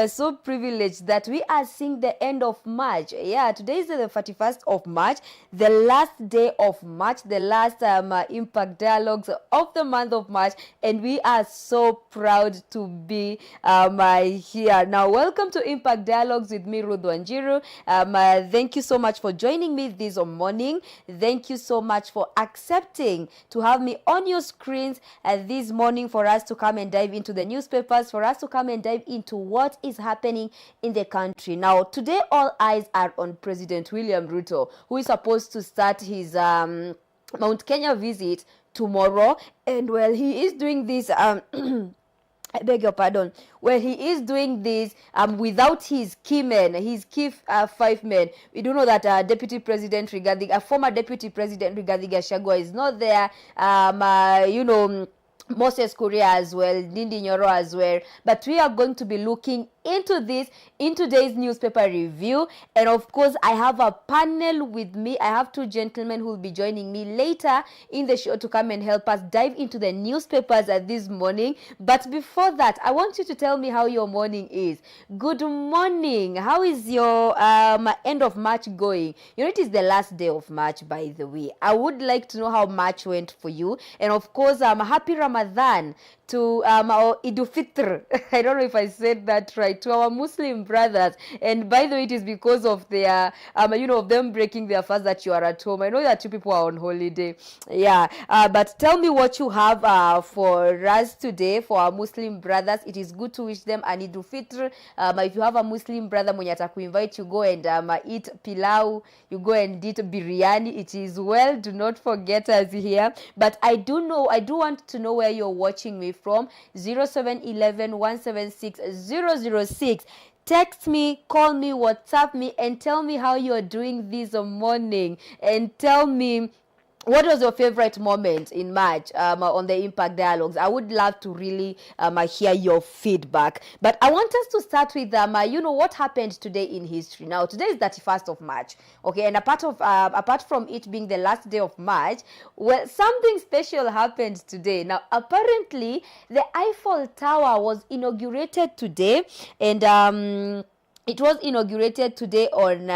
are so privileged that we are seeing the end of March. Yeah, today is the 31st of March, the last day of March, the last Impact Dialogues of the month of March, and we are so proud to be here. Now, welcome to Impact Dialogues with me, Ruth Wanjiru. Thank you so much for joining me this morning. Thank you so much for accepting to have me on your screens this morning for us to come and dive into the newspapers, for us to come and dive into what is happening in the country. Now, today all eyes are on President William Ruto, who is supposed to start his Mount Kenya visit tomorrow. And well, he is doing this I beg your pardon. Well, he is doing this without his key men, his key 5 men. We do know that Deputy President Rigathi, former Deputy President Rigathi Gachagua is not there. Moses Kuria as well, Ndindi Nyoro as well. But we are going to be looking into this in today's newspaper review. And of course, I have a panel with me. I have 2 gentlemen who will be joining me later in the show to come and help us dive into the newspapers this morning. But before that, I want you to tell me how your morning is. Good morning. How is your end of March going? You know, it is the last day of March, by the way. I would like to know how March went for you. And of course, happy Ramadan to our Idul Fitr. I don't know if I said that right, to our Muslim brothers. And by the way, it is because of their, of them breaking their fast that you are at home. I know that you people are on holiday. Yeah. But tell me what you have for us today, for our Muslim brothers. It is good to wish them an Idul Fitr. If you have a Muslim brother mwenye atakuinvite, you go and eat pilau, you go and eat biryani. It is well. Do not forget us here. But I do want to know where you're watching me from. 0711 176 006. Text me, call me, WhatsApp me, and tell me how you're doing this morning. And tell me, what was your favorite moment in March on the Impact Dialogues? I would love to really hear your feedback. But I want us to start with what happened today in history. Now, today is 31st of March, okay? And apart from it being the last day of March, well, something special happened today. Now, apparently, the Eiffel Tower was inaugurated today, and it was inaugurated today on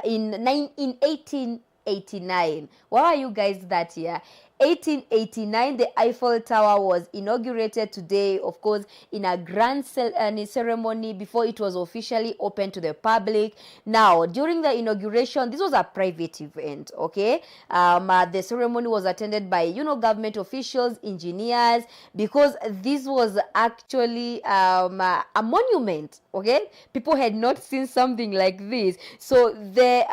in 1889. Where are you guys that year? 1889, the Eiffel Tower was inaugurated today, of course, in a grand ceremony before it was officially open to the public. Now, during the inauguration, this was a private event, okay? The ceremony was attended by, government officials, engineers, because this was actually a monument, okay? People had not seen something like this. So the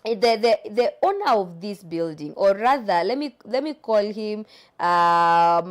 owner of this building, or rather, let me call him I'm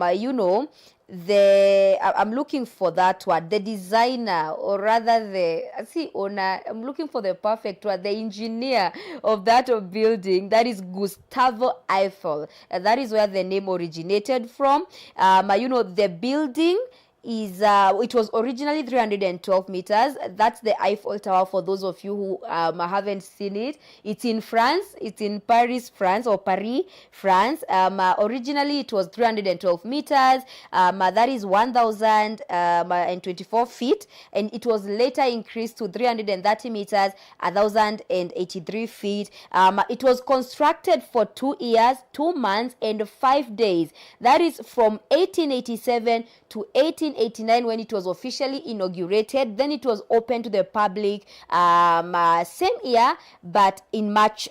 looking for that word, the designer, or rather the owner. I'm looking for the perfect word, the engineer of that building. That is Gustavo Eiffel. That is where the name originated from. The building is it was originally 312 meters. That's the Eiffel Tower, for those of you who haven't seen it. It's in France. It's in Paris, France, or Paris, France. Originally it was 312 meters. That is 1,024 feet, and it was later increased to 330 meters, 1,083 feet. It was constructed for 2 years, 2 months, and 5 days. That is from 1887 to 1889 when it was officially inaugurated. Then it was open to the public same year, but in March,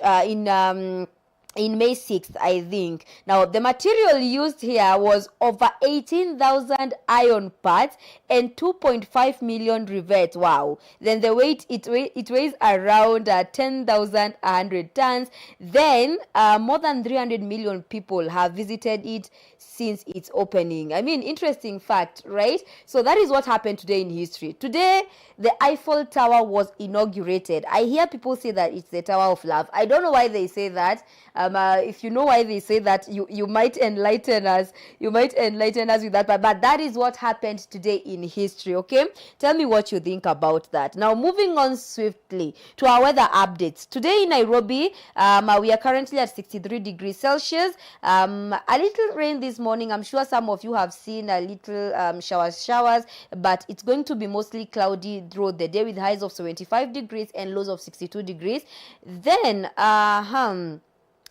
in May 6th, I think. Now, the material used here was over 18,000 iron parts and 2.5 million rivets. Wow. Then the weight, it weighs around 10,100 tons. Then, more than 300 million people have visited it since its opening. I mean, interesting fact, right? So that is what happened today in history. Today, the Eiffel Tower was inaugurated. I hear people say that it's the Tower of Love. I don't know why they say that. If you know why they say that, you might enlighten us. You might enlighten us with that. But that is what happened today in history. Okay, tell me what you think about that. Now, moving on swiftly to our weather updates. Today in Nairobi, we are currently at 63 degrees Celsius. A little rain this morning. I'm sure some of you have seen a little showers, but it's going to be mostly cloudy throughout the day with highs of 75 degrees and lows of 62 degrees. Then,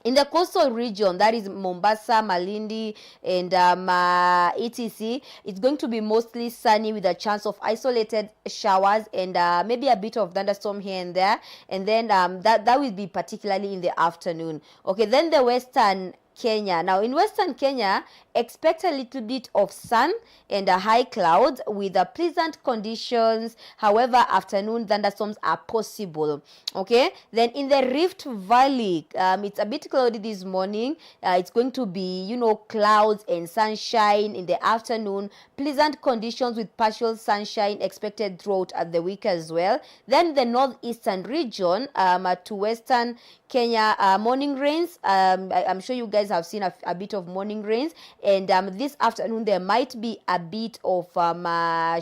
in the coastal region, that is Mombasa, Malindi, and etc., it's going to be mostly sunny with a chance of isolated showers and maybe a bit of thunderstorm here and there. And then that will be particularly in the afternoon. Okay, then the western Kenya. Now, in Western Kenya, expect a little bit of sun and a high clouds with pleasant conditions. However, afternoon thunderstorms are possible. Okay, then in the Rift Valley, it's a bit cloudy this morning. It's going to be, clouds and sunshine in the afternoon. Pleasant conditions with partial sunshine expected throughout the week as well. Then the northeastern region to Western Kenya, morning rains. I'm sure you guys have seen a bit of morning rains, and this afternoon there might be a bit of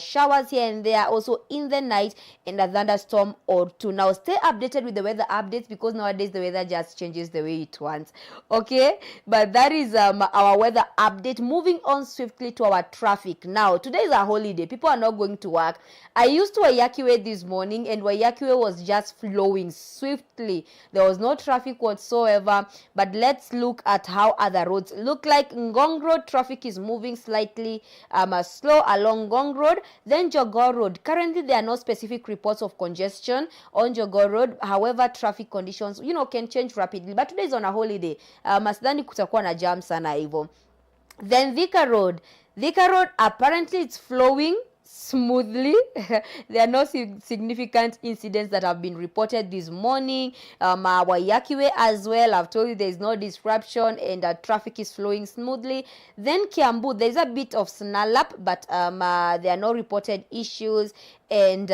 showers here and there also in the night, and a thunderstorm or two. Now stay updated with the weather updates, because nowadays the weather just changes the way it wants. Okay, but that is our weather update. Moving on swiftly to our traffic. Now today is a holiday, people are not going to work. I used to Wayakiwe this morning, and Wayakiwe was just flowing swiftly. There was no traffic whatsoever. But let's look at how other roads look like. Ngong Road, traffic is moving slightly slow along Ngong Road. Then Jogoo Road, currently there are no specific reports of congestion on Jogoo Road. However, traffic conditions can change rapidly, but today is on a holiday. Masidhani kutakuwa na jam sana hivyo. Then Thika Road, apparently it's flowing smoothly. There are no significant incidents that have been reported this morning. Wayakiwe as well, I've told you there is no disruption, and traffic is flowing smoothly. Then Kiambu, there's a bit of snarl-up, but there are no reported issues, and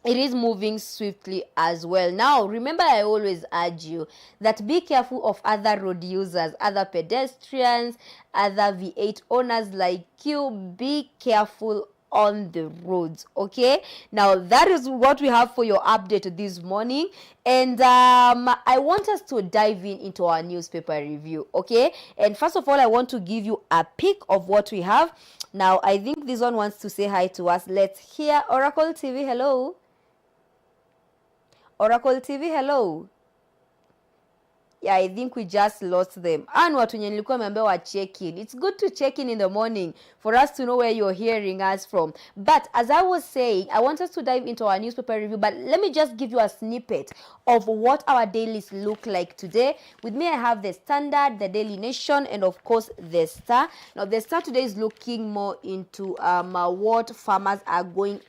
it is moving swiftly as well. Now, remember, I always urge you that be careful of other road users, other pedestrians, other V8 owners like you. Be careful on the roads. Okay, now that is what we have for your update this morning, and I want us to dive into our newspaper review. Okay, and first of all, I want to give you a peek of what we have. Now, I think this one wants to say hi to us. Let's hear Oracle TV. Hello, Oracle TV. Hello. Yeah, I think we just lost them. And watu wenye nilikuwa nimeambiwa check in. It's good to check in the morning for us to know where you're hearing us from. But as I was saying, I want us to dive into our newspaper review. But let me just give you a snippet of what our dailies look like today. With me, I have the Standard, the Daily Nation, and of course the Star. Now, the Star today is looking more into what farmers are going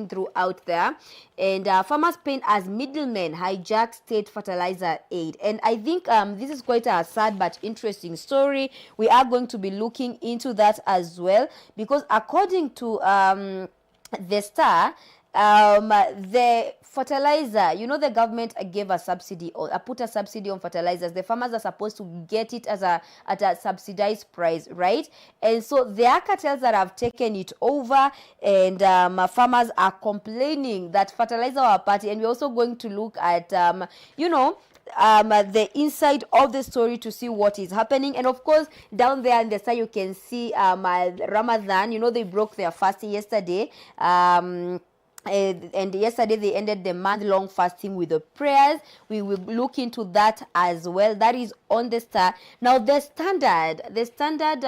through out there. And farmers paint as middlemen hijack state fertilizer aid. And I think this is quite a sad but interesting story. We are going to be looking into that as well, because according to the Star, the fertilizer, the government gave a subsidy, or put a subsidy on fertilizers. The farmers are supposed to get it at a subsidized price, right? And so there are cartels that have taken it over, and farmers are complaining that fertilizer are party. And we're also going to look at the inside of the story to see what is happening. And of course, down there in the side you can see Ramadan. They broke their fast yesterday. And yesterday they ended the month-long fasting with the prayers. We will look into that as well. That is on the Star. Now the Standard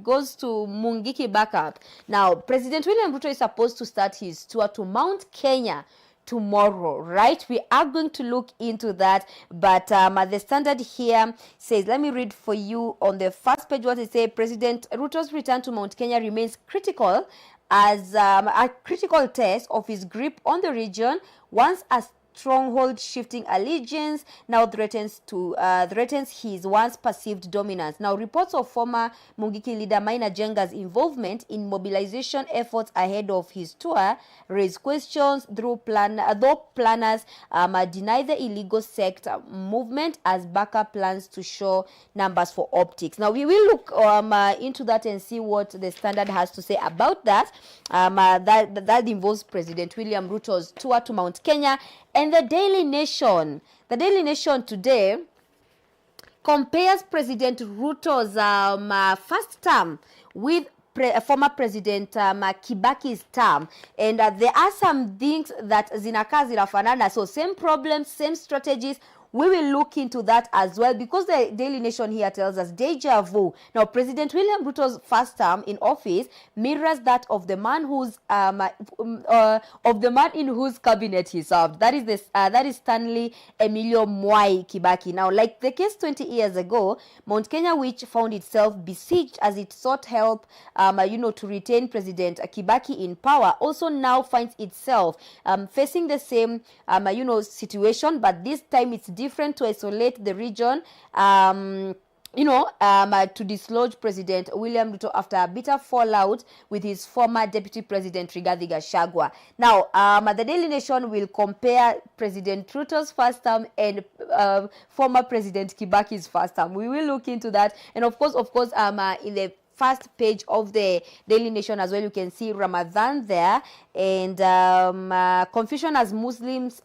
goes to Mungiki backup. Now President William Ruto is supposed to start his tour to Mount Kenya tomorrow, right? We are going to look into that, but the Standard here says, let me read for you on the first page what it says. President Ruto's return to Mount Kenya remains critical as a critical test of his grip on the region once a stronghold shifting allegiance now threatens his once perceived dominance. Now, reports of former Mungiki leader Maina Jenga's involvement in mobilization efforts ahead of his tour raise questions, though planners deny the illegal sect movement as Baka plans to show numbers for optics. Now, we will look into that and see what the Standard has to say about that. That involves President William Ruto's tour to Mount Kenya. And the Daily Nation today compares President Ruto's first term with former President Kibaki's term, and there are some things that zinafanana, so same problems, same strategies. We will look into that as well, because the Daily Nation here tells us deja vu. Now, President William Ruto's first term in office mirrors that of the man in whose cabinet he served. That is Stanley Emilio Mwai Kibaki. Now, like the case 20 years ago, Mount Kenya, which found itself besieged as it sought help, to retain President Kibaki in power, also now finds itself facing the same, situation, but this time it's different to isolate the region, to dislodge President William Ruto after a bitter fallout with his former Deputy President Rigathi Gachagua. Now, the Daily Nation will compare President Ruto's first term and former President Kibaki's first term. We will look into that, and of course, in the first page of the Daily Nation as well, you can see Ramadan there, and confusion as Muslims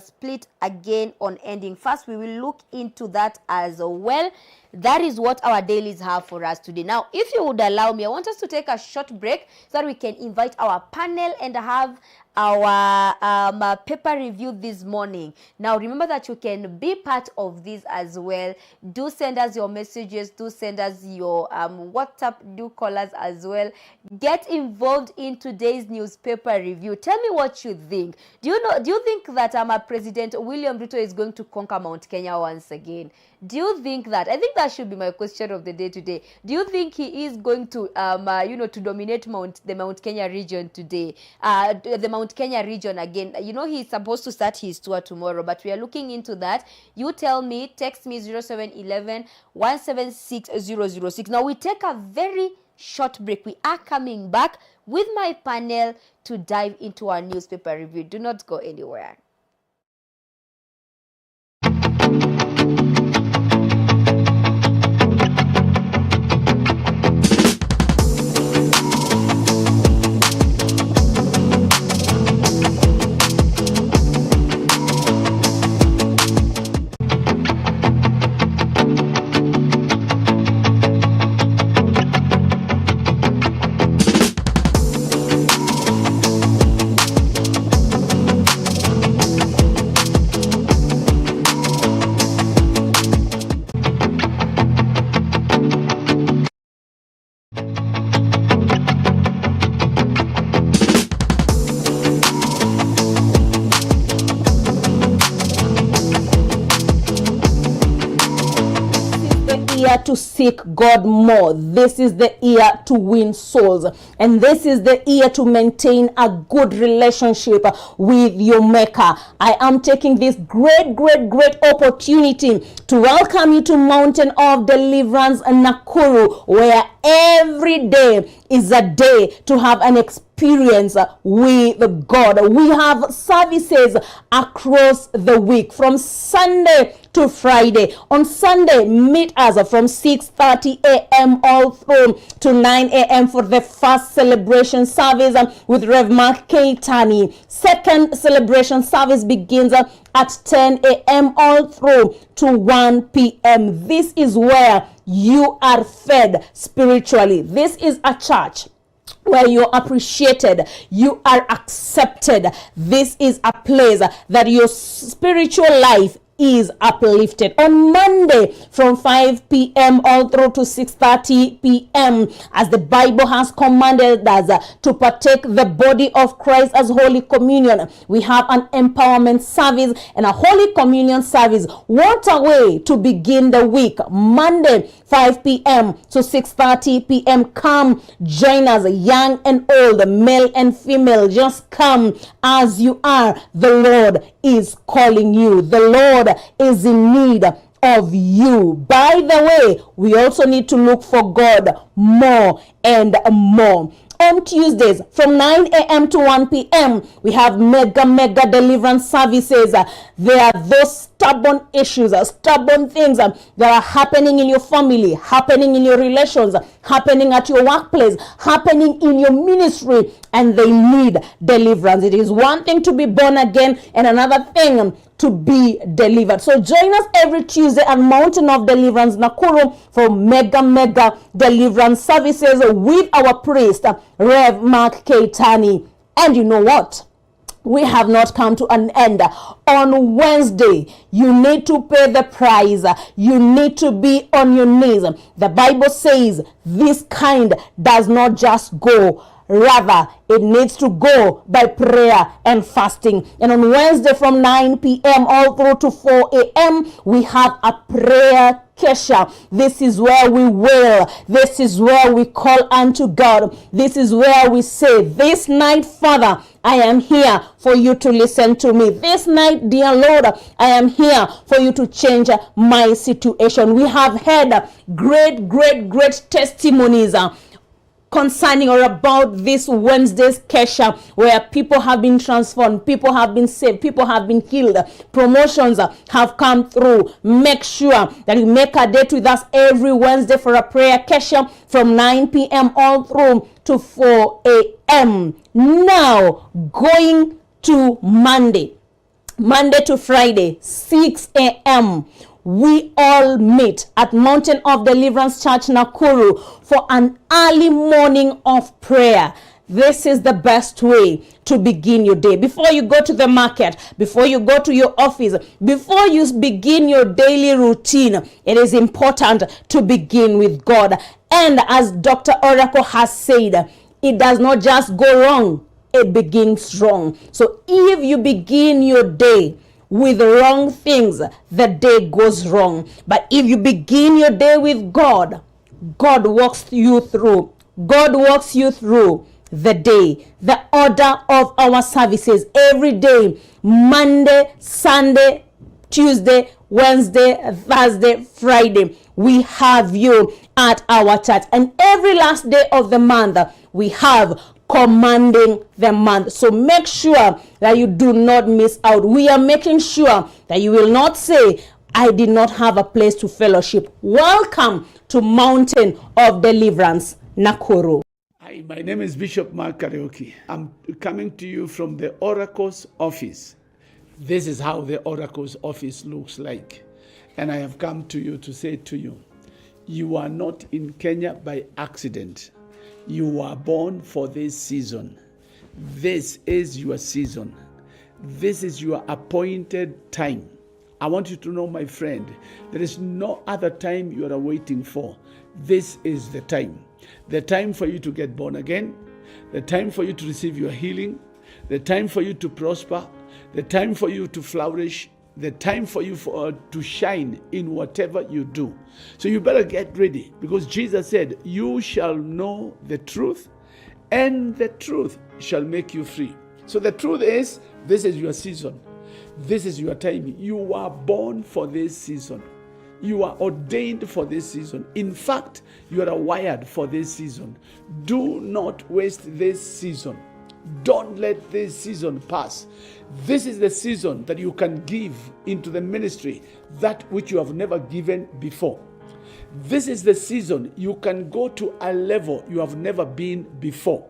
split again on ending fast. We will look into that as well. That is what our dailies have for us today. Now, if you would allow me, I want us to take a short break so that we can invite our panel and have our paper review this morning. Now, remember that you can be part of this as well. Do send us your messages. Do send us your WhatsApp. Do call us as well. Get involved in today's newspaper review. Tell me what you think. Do you think that President William Ruto is going to conquer Mount Kenya once again? Do you think that? I think that should be my question of the day today. Do you think he is going to, to dominate the Mount Kenya region today? The Mount Kenya region again. He's supposed to start his tour tomorrow, but we are looking into that. You tell me. Text me 0711 176 006. Now we take a very short break. We are coming back with my panel to dive into our newspaper review. Do not go anywhere. To seek God more. This is the year to win souls, and this is the year to maintain a good relationship with your Maker. I am taking this great opportunity to welcome you to Mountain of Deliverance Nakuru, where every day is a day to have an experience with God. We have services across the week from Sunday to Friday. On Sunday, meet us from 6:30 a.m. all through to 9 a.m. for the first celebration service with Rev Mark Keitani. Second celebration service begins at 10 a.m. all through to 1 p.m. This is where you are fed spiritually. This is a church where you're appreciated, you are accepted. This is a place that your spiritual life is uplifted. On Monday from 5 p.m. all through to 6:30 p.m., as the Bible has commanded us to partake the body of Christ as Holy Communion, we have an empowerment service and a Holy Communion service. What a way to begin the week. Monday 5 p.m. to 6:30 p.m. Come join us, young and old, male and female. Just come as you are. The Lord is calling you. The Lord is in need of you. By the way, we also need to look for God more and more. On Tuesdays from 9 a.m. to 1 p.m. we have mega deliverance services. There are those stubborn issues, stubborn things that are happening in your family, happening in your relations, happening at your workplace, happening in your ministry, and they need deliverance. It is one thing to be born again and another thing to be delivered. So join us every Tuesday at Mountain of Deliverance, Nakuru, for mega deliverance services with our priest, Rev. Mark Keitani. And you know what? We have not come to an end. On Wednesday, you need to pay the price. You need to be on your knees. The Bible says this kind does not just go. Rather, it needs to go by prayer and fasting. And on Wednesday from 9 p.m. all through to 4 a.m., we have a prayer Kesha. This is where we wail. This is where we call unto God. This is where we say, this night, Father, I am here for you to listen to me. This night, dear Lord, I am here for you to change my situation. We have had great testimonies concerning or about this Wednesday's Kesha, where people have been transformed, people have been saved, people have been healed, promotions have come through. Make sure that you make a date with us every Wednesday for a prayer Kesha from 9 p.m. all through to 4 a.m. Now, going to Monday to Friday, 6 a.m., we all meet at Mountain of Deliverance Church, Nakuru, for an early morning of prayer. This is the best way to begin your day. Before you go to the market, before you go to your office, before you begin your daily routine, it is important to begin with God. And as Dr. Oracle has said, it does not just go wrong, it begins wrong. So if you begin your day with wrong things, the day goes wrong. But if you begin your day with God, God walks you through. God walks you through the day. The order of our services every day: Monday, Sunday, Tuesday, Wednesday, Thursday, Friday. We have you at our church. And every last day of the month, we have commanding the month. So make sure that you do not miss out. We are making sure that you will not say, I did not have a place to fellowship. Welcome to Mountain of Deliverance, Nakuru. Hi, my name is Bishop Mark Karaoke. I'm coming to you from the Oracle's office. This is how the Oracle's office looks like. And I have come to you to say to you, you are not in Kenya by accident. You were born for this season. This is your season. This is your appointed time. I want you to know, my friend, there is no other time you are waiting for. This is the time. The time for you to get born again. The time for you to receive your healing. The time for you to prosper. The time for you to flourish. The time for you to shine in whatever you do. So you better get ready, because Jesus said, you shall know the truth, and the truth shall make you free. So the truth is, this is your season. This is your time. You are born for this season. You are ordained for this season. In fact, you are wired for this season. Do not waste this season. Don't let this season pass. This is the season that you can give into the ministry that which you have never given before. This is the season you can go to a level you have never been before.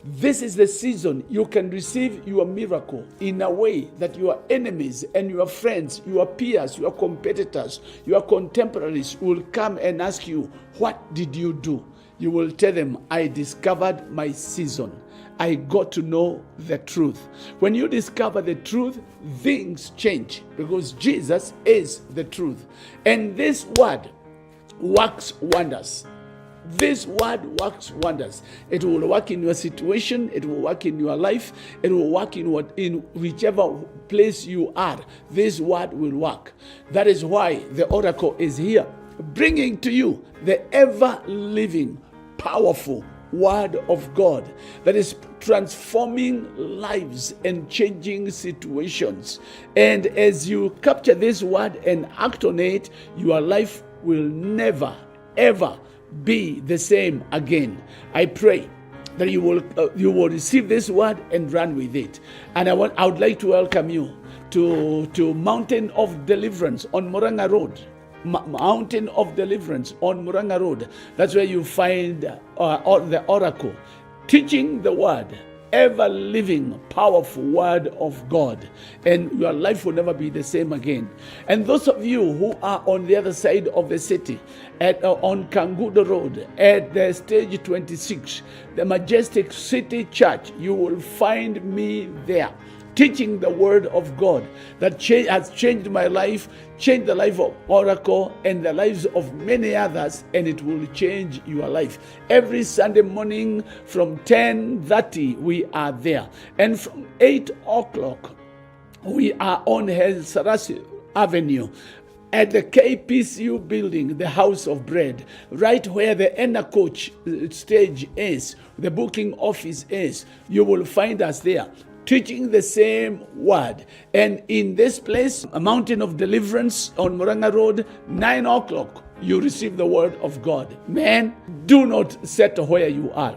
This is the season you can receive your miracle in a way that your enemies and your friends, your peers, your competitors, your contemporaries will come and ask you, what did you do? You will tell them, I discovered my season. I got to know the truth. When you discover the truth, things change because Jesus is the truth. And this word works wonders. This word works wonders. It will work in your situation. It will work in your life. It will work in whichever place you are. This word will work. That is why the oracle is here, bringing to you the ever-living, powerful word of God that is transforming lives and changing situations. And as you capture this word and act on it, your life will never, ever be the same again. I pray that you will receive this word and run with it. And I would like to welcome you to Mountain of Deliverance on Muranga Road. Mountain of Deliverance on Muranga Road. That's where you find the oracle teaching the word, ever living, powerful word of God, and your life will never be the same again. And those of you who are on the other side of the city, on Kangudo Road, at the stage 26, the Majestic City Church, you will find me there, teaching the word of God that has changed my life, changed the life of Oracle and the lives of many others, and it will change your life. Every Sunday morning from 10:30 we are there, and from 8 o'clock we are on Sarasi Avenue at the KPCU building, the House of Bread, right where the Enna Coach stage is, the booking office is. You will find us there, teaching the same word. And in this place, a Mountain of Deliverance on Muranga Road, 9 o'clock, you receive the word of God. Man, do not settle where you are.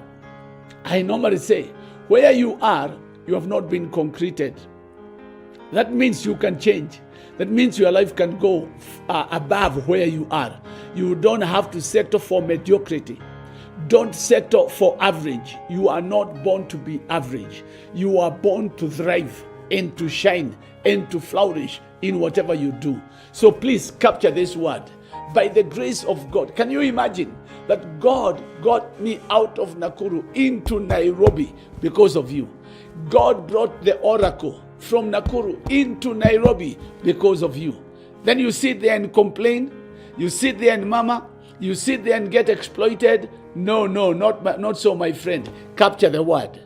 I normally say, where you are, you have not been concreted. That means you can change. That means your life can go above where you are. You don't have to settle for mediocrity. Don't settle for average. You are not born to be average. You are born to thrive and to shine and to flourish in whatever you do. So please capture this word. By the grace of God, can you imagine that God got me out of Nakuru into Nairobi because of you? God brought the oracle from Nakuru into Nairobi because of you. Then you sit there and complain. You sit there and mama. You sit there and get exploited. No, not so, my friend. Capture the word.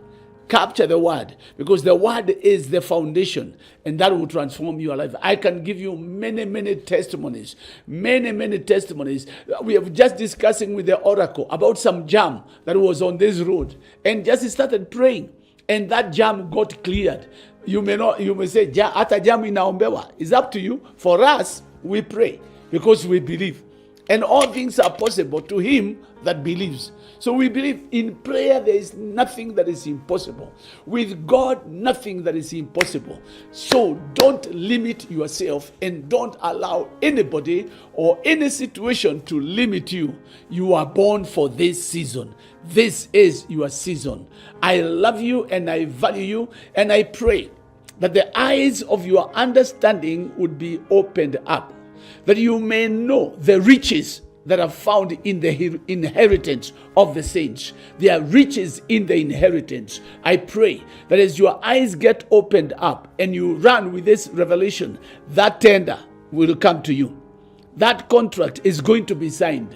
Capture the word, because the word is the foundation, and that will transform your life. I can give you many testimonies. Many testimonies. We have just discussing with the oracle about some jam that was on this road, and just started praying, and that jam got cleared. You may say, "Ata jam inaombewa." It's up to you. For us, we pray because we believe. And all things are possible to him that believes. So we believe in prayer there is nothing that is impossible. With God, nothing that is impossible. So don't limit yourself and don't allow anybody or any situation to limit you. You are born for this season. This is your season. I love you and I value you, and I pray that the eyes of your understanding would be opened up, that you may know the riches that are found in the inheritance of the saints. There are riches in the inheritance. I pray that as your eyes get opened up and you run with this revelation, that tender will come to you. That contract is going to be signed.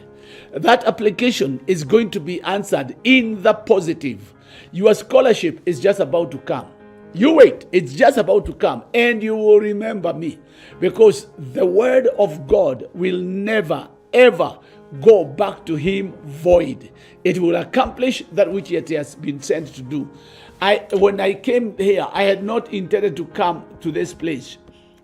That application is going to be answered in the positive. Your scholarship is just about to come. You wait, it's just about to come, and you will remember me, because the word of God will never, ever go back to him void. It will accomplish that which it has been sent to do. When I came here, I had not intended to come to this place.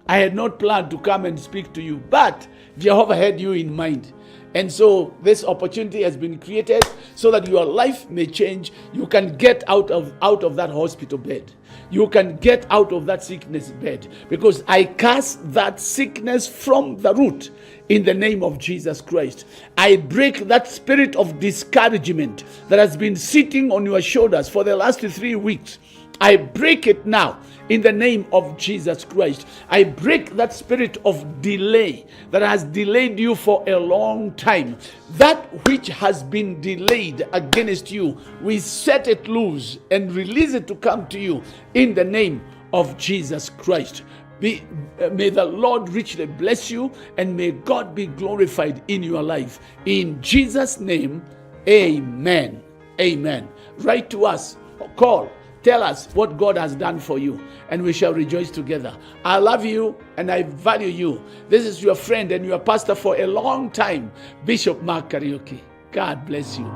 I had not planned to come and speak to you, but Jehovah had you in mind. And so this opportunity has been created so that your life may change. You can get out of that hospital bed. You can get out of that sickness bed, because I cast that sickness from the root in the name of Jesus Christ. I break that spirit of discouragement that has been sitting on your shoulders for the last 3 weeks. I break it now in the name of Jesus Christ. I break that spirit of delay that has delayed you for a long time. That which has been delayed against you, we set it loose and release it to come to you in the name of Jesus Christ. May the Lord richly bless you, and may God be glorified in your life. In Jesus' name, amen. Amen. Write to us or call. Tell us what God has done for you, and we shall rejoice together. I love you and I value you. This is your friend and your pastor for a long time, Bishop Mark Kariuki. God bless you.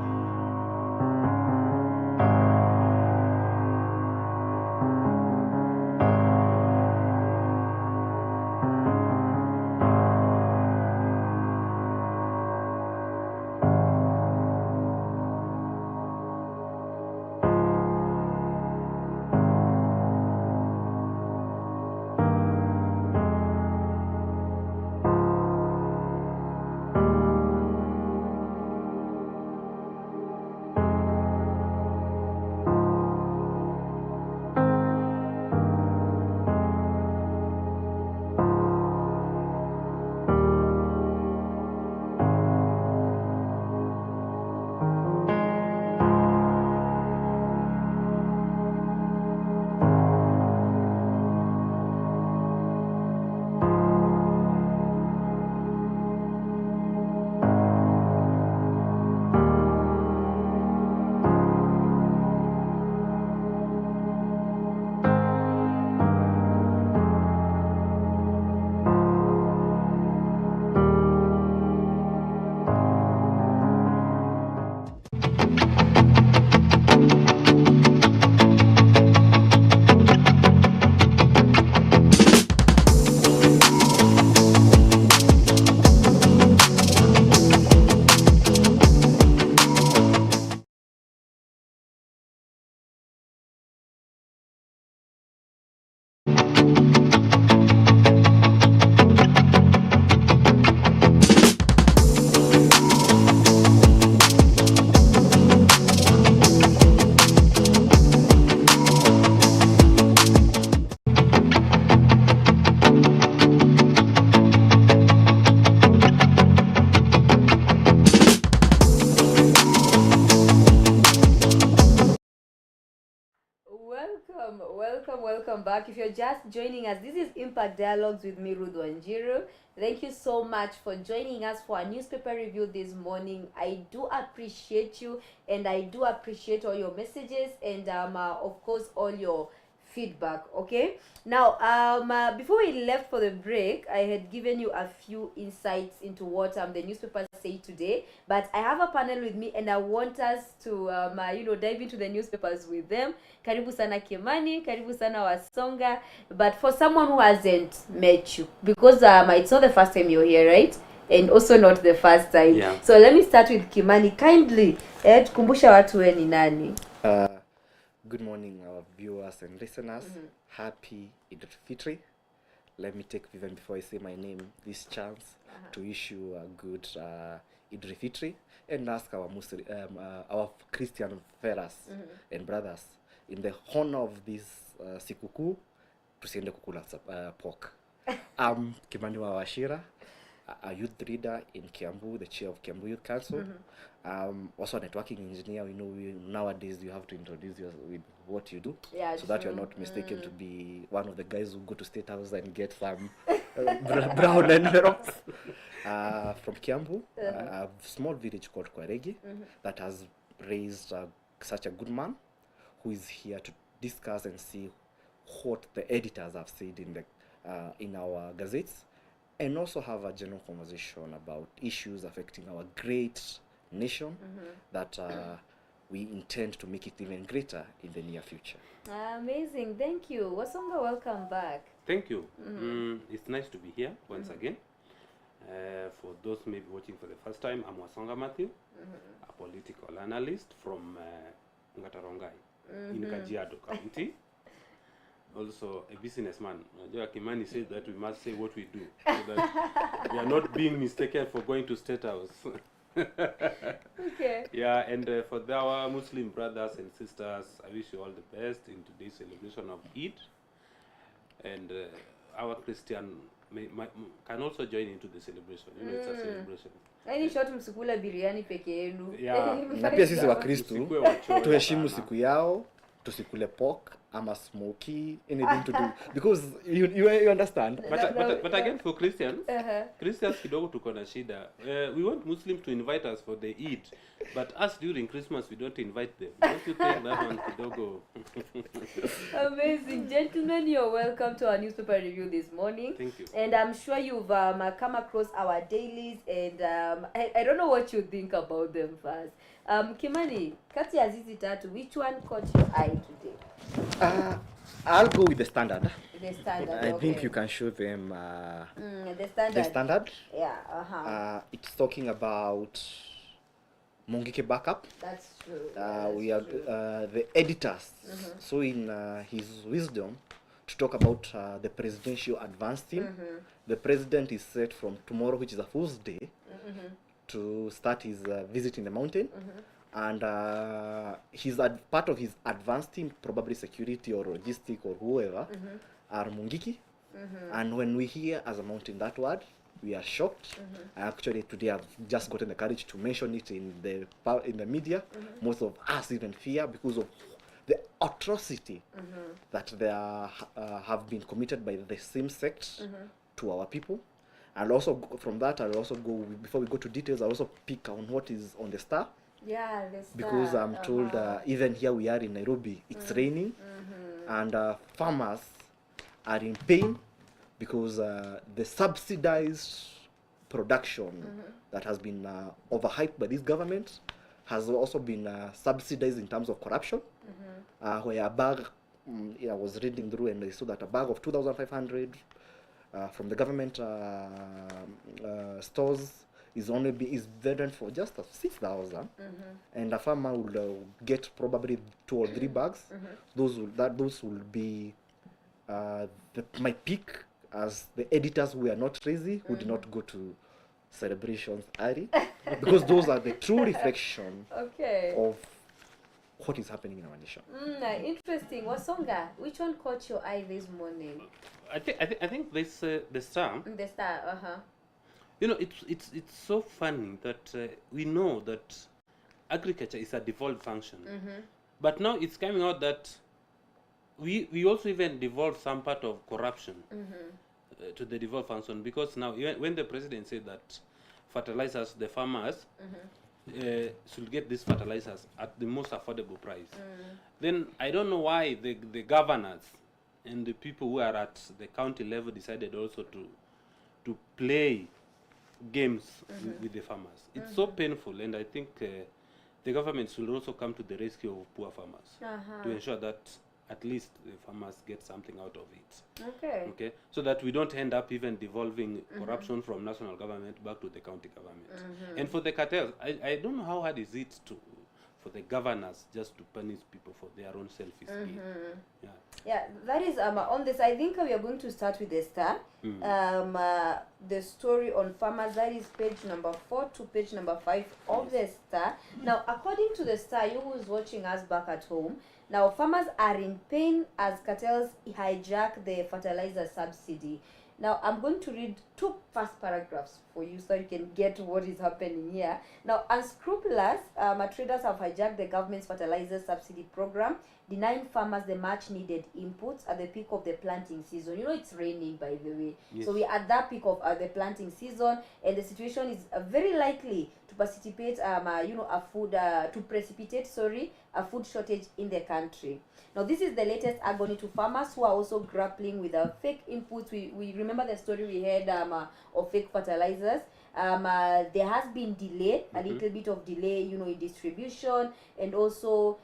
Welcome back. If you're just joining us, this is Impact Dialogues with me, Ruth Wanjiru. Thank you so much for joining us for a newspaper review this morning. I do appreciate you, and I do appreciate all your messages and of course all your feedback. Okay, now before we left for the break, I had given you a few insights into what the newspapers say today, but I have a panel with me and I want us to dive into the newspapers with them. Karibu sana Kimani, karibu sana Wasonga. But for someone who hasn't met you, because it's not the first time you're here, right? And also not the first time. Yeah. So let me start with Kimani. Kindly tukumbusha watu we ni nani. Good morning, our viewers and listeners. Happy Eid al-Fitr. Let me take, even before I say my name, this chance to issue a good Eid al-Fitr and ask our Muslim, our Christian fellows and brothers, in the honor of this Sikuku, tusiende kukula pork. I'm Kimani Wawashira, a youth leader in Kiambu, the chair of Kiambu Youth Council. Also a networking engineer. We know nowadays you have to introduce yourself with what you do, so that you're not mistaken to be one of the guys who go to State House and get some brown envelopes. From Kiambu, a small village called Kwaregi that has raised such a good man who is here to discuss and see what the editors have said in our gazettes, and also have a general conversation about issues affecting our great nation that we intend to make it even greater in the near future. Amazing, thank you. Wasonga, welcome back. Thank you. It's nice to be here once again. For those maybe watching for the first time, I'm Wasonga Matthew, a political analyst from Ngatarongai in Kajiado County. Also a businessman. Kimani said that we must say what we do, so that we are not being mistaken for going to State House. Okay. Yeah, and for our Muslim brothers and sisters, I wish you all the best in today's celebration of Eid. And our Christian can also join into the celebration. You know, it's a celebration. Yaani short msikula biriani peke yenu. Yeah. Na pia sisi Wakristu Tusikue wachoyo tuheshimu sana. siku yao, tusikule pork ama smoky, anything to do because you understand. But again, for Christians, Uh-huh. Christians kidogo tuko na shida. We want Muslims to invite us for the Eid, but us during Christmas we don't invite them. Don't you think that one kidogo? Amazing. Gentlemen, you're welcome to our newspaper review this morning. Thank you. And I'm sure you've come across our dailies, and I don't know what you think about them first. Kimani, kati ya hizi tatu, which one caught your eye today? I'll go with the standard. The standard. I okay. think you can show them The standard. the standard. Yeah, uh-huh. It's talking about Mungike backup. That's true. We are the editors. So in his wisdom, to talk about the presidential advance team, the president is set from tomorrow, which is a Fool's Day, to start his visit in the mountain. And his part of his advance team, probably security or logistic or whoever, are Mungiki. And when we hear as a mountain that word, we are shocked. Actually, today I've just gotten the courage to mention it in the media. Most of us even fear because of the atrocity that they have been committed by the same sect to our people. And also from that, I'll also go, before we go to details, I'll also pick on what is on the star. Yeah, the star. Because I'm told even here we are in Nairobi, it's raining, and farmers are in pain because the subsidized production that has been overhyped by this government has also been subsidized in terms of corruption. Where a bag, I was reading through and I saw that a bag of 2,500 from the government stores is vended for just 6,000, and a farmer will get probably 2 or 3 bags. Those will be my pick as the editors who are not crazy, who did not go to celebrations early, because those are the true reflection Okay. of what is happening in our nation. Interesting. Wasonga, which one caught your eye this morning? I think this the star. The star. Uh-huh. You know, it's so funny that we know that agriculture is a devolved function, but now it's coming out that we also even devolve some part of corruption to the devolved function, because now when the president said that fertilizers, the farmers should get these fertilizers at the most affordable price, then I don't know why the governors and the people who are at the county level decided also to play games with the farmers. It's so painful, and I think the government should also come to the rescue of poor farmers to ensure that at least the farmers get something out of it. Okay, so that we don't end up even devolving corruption from national government back to the county government. And for the cartels, I don't know how hard is it for the governors just to punish people for their own selfish gain. Yeah, that is on this. I think we are going to start with the star. The story on farmers, that is page number 4 to page number 5 of the star. Now, according to the star, you who's watching us back at home, now farmers are in pain as cartels hijack the fertilizer subsidy. Now, I'm going to read 2 first paragraphs for you so you can get what is happening here. Now, unscrupulous traders have hijacked the government's fertilizer subsidy program, denying farmers the much-needed inputs at the peak of the planting season. You know, it's raining, by the way. Yes. So we're at that peak of the planting season, and the situation is very likely to precipitate, a food shortage in the country. Now, this is the latest agony to farmers who are also grappling with fake inputs. We remember the story we had of fake fertilizers. There has been delay, a little bit of delay, in distribution, and also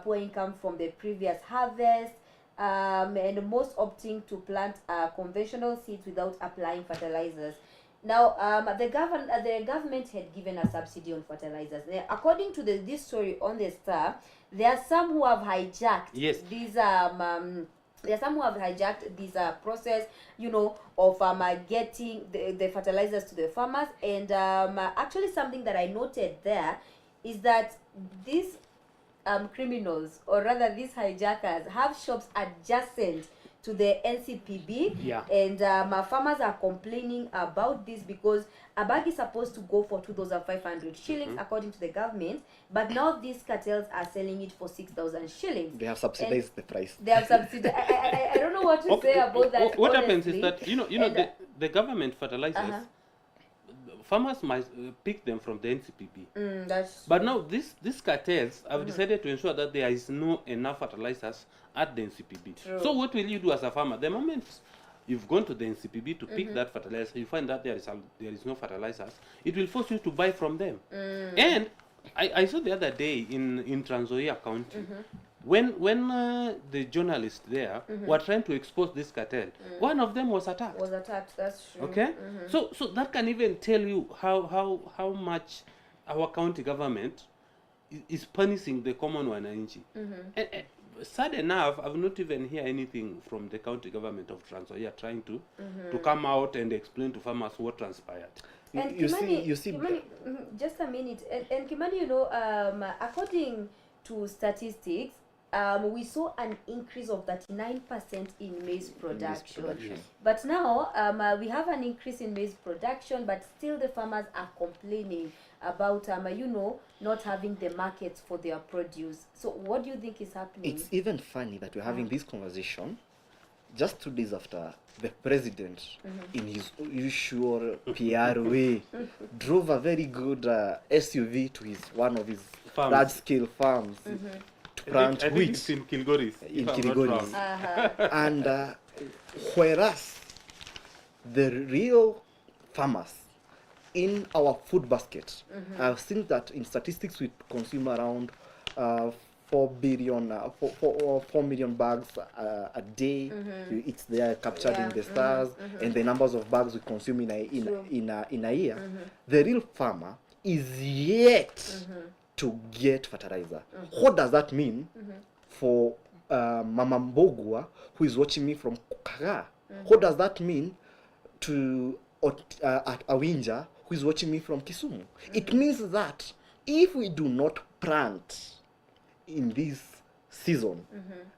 poor income from the previous harvest, and most opting to plant conventional seeds without applying fertilizers. Now, the government had given a subsidy on fertilizers. Now, according to this story on the Star, there are some who have hijacked these there are some who have hijacked this process, you know, of getting the fertilizers to the farmers. And actually something that I noted there is that these criminals, or rather these hijackers, have shops adjacent to the NCPB. Yeah. And farmers are complaining about this because a bag is supposed to go for 2,500 shillings according to the government, but now these cartels are selling it for 6,000 shillings. They have subsidized the price. They have subsidized. I don't know what to say about that. What happens honestly. is that And, the government fertilizers, Uh-huh. farmers might pick them from the NCPB. That's But now these cartels have decided to ensure that there is no enough fertilizers at the NCPB. True. So what will you do as a farmer? The moment you've gone to the NCPB to pick that fertilizer, you find that there is no fertilizers, it will force you to buy from them. And I saw the other day in Trans Nzoia County, when the journalists there were trying to expose this cartel, one of them was attacked. was attacked. That's true. Okay, so that can even tell you how much our county government is punishing the common wananchi. And sad enough, I've not even heard anything from the county government of Trans Nzoia trying to come out and explain to farmers what transpired. And You Kimani, see, Kimani, just a minute. And Kimani, you know, according to statistics, we saw an increase of 39% in maize production. But now we have an increase in maize production, but still the farmers are complaining about, you know, not having the markets for their produce. So what do you think is happening? It's even funny that we're having this conversation just 2 days after the president, in his usual PR way, drove a very good SUV to one of his Farms. large-scale farms to plant I think wheat it's in Kilgoris. in if I'm not Kilgoris. wrong. And whereas the real farmers in our food basket, I've seen that in statistics we consume around 4 million bags a day. It's there captured in the stars, and the numbers of bags we consume in a year. The real farmer is yet to get fertilizer. What does that mean for Mama Mbogwa, who is watching me from Kaga? What does that mean to at Awinja, who is watching me from Kisumu? It means that if we do not plant in this season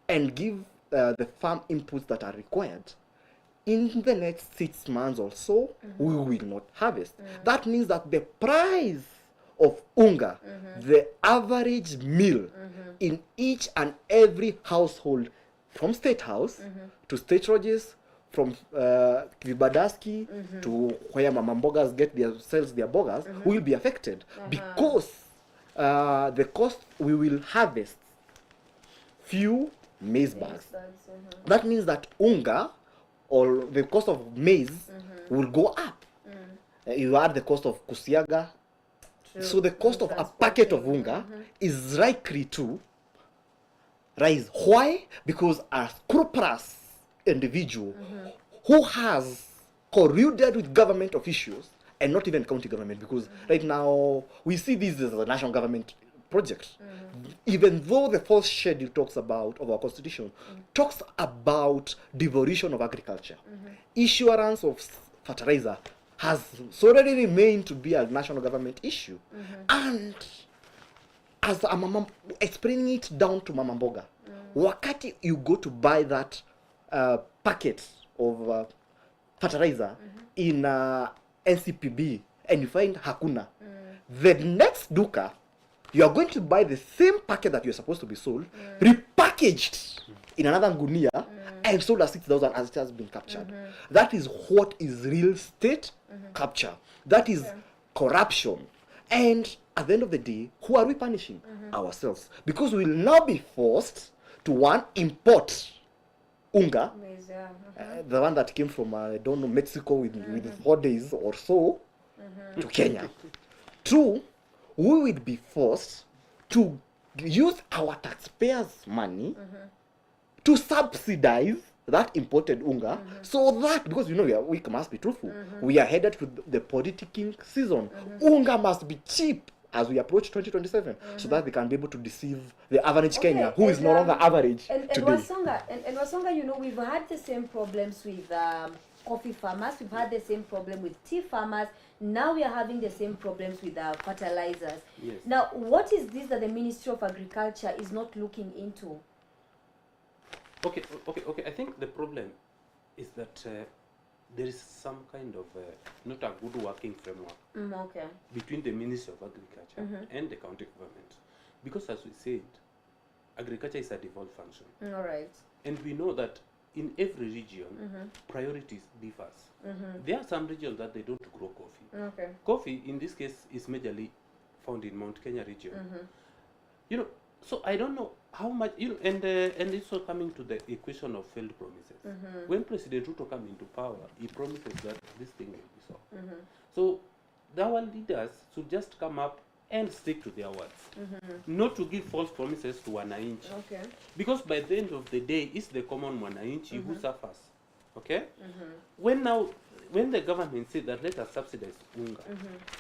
and give the farm inputs that are required, in the next 6 months or so, we will not harvest. That means that the price of unga, the average meal in each and every household, from State House to State Lodges, from Kibadaski to where Mama Mbogas sells their bogas, will be affected because the cost we will harvest few maize bags. That means that unga, or the cost of maize, will go up. You add the cost of kusiaga. So the cost of a packet of unga is likely to rise. Why? Because a scrupulous individual who has colluded with government officials, and not even county government, because right now we see this as a national government project. Even though the fourth schedule talks about, of our constitution, talks about devolution of agriculture, issuance of fertilizer has already remained to be a national government issue. And as I'm explaining it down to Mama Mboga, wakati you go to buy that packet of fertilizer in NCPB and you find hakuna, the next duka, you are going to buy the same packet that you're supposed to be sold, repackaged in another gunia, and sold at 6,000 as it has been captured. That is what is real state capture. That is corruption. And at the end of the day, who are we punishing? Ourselves. Because we will now be forced to import unga, the one that came from, I don't know, Mexico with 4 days or so, to Kenya. 2, we will be forced to use our taxpayers' money to subsidize that imported unga, so that, because we must be truthful, we are headed to the politicking season. Unga must be cheap as we approach 2027, so that they can be able to deceive the average Kenya, who is no longer average and today. Wasonga, you know, we've had the same problems with coffee farmers, we've had the same problem with tea farmers, now we are having the same problems with fertilizers. Yes. Now, what is this that the Ministry of Agriculture is not looking into? Okay. I think the problem is that there is some kind of not a good working framework Okay. between the Ministry of Agriculture and the county government. Because as we said, agriculture is a devolved function. All right. And we know that in every region, priorities differs. There are some regions that they don't grow coffee. Okay. Coffee, in this case, is majorly found in Mount Kenya region. You know, so I don't know how much, you know, and it's also coming to the equation of failed promises. When President Ruto came into power, he promises that this thing will be solved. So our leaders should just come up and stick to their words, not to give false promises to wananchi. Okay. Because by the end of the day, it's the common wananchi who suffers. Okay? When the government says that let us subsidize unga,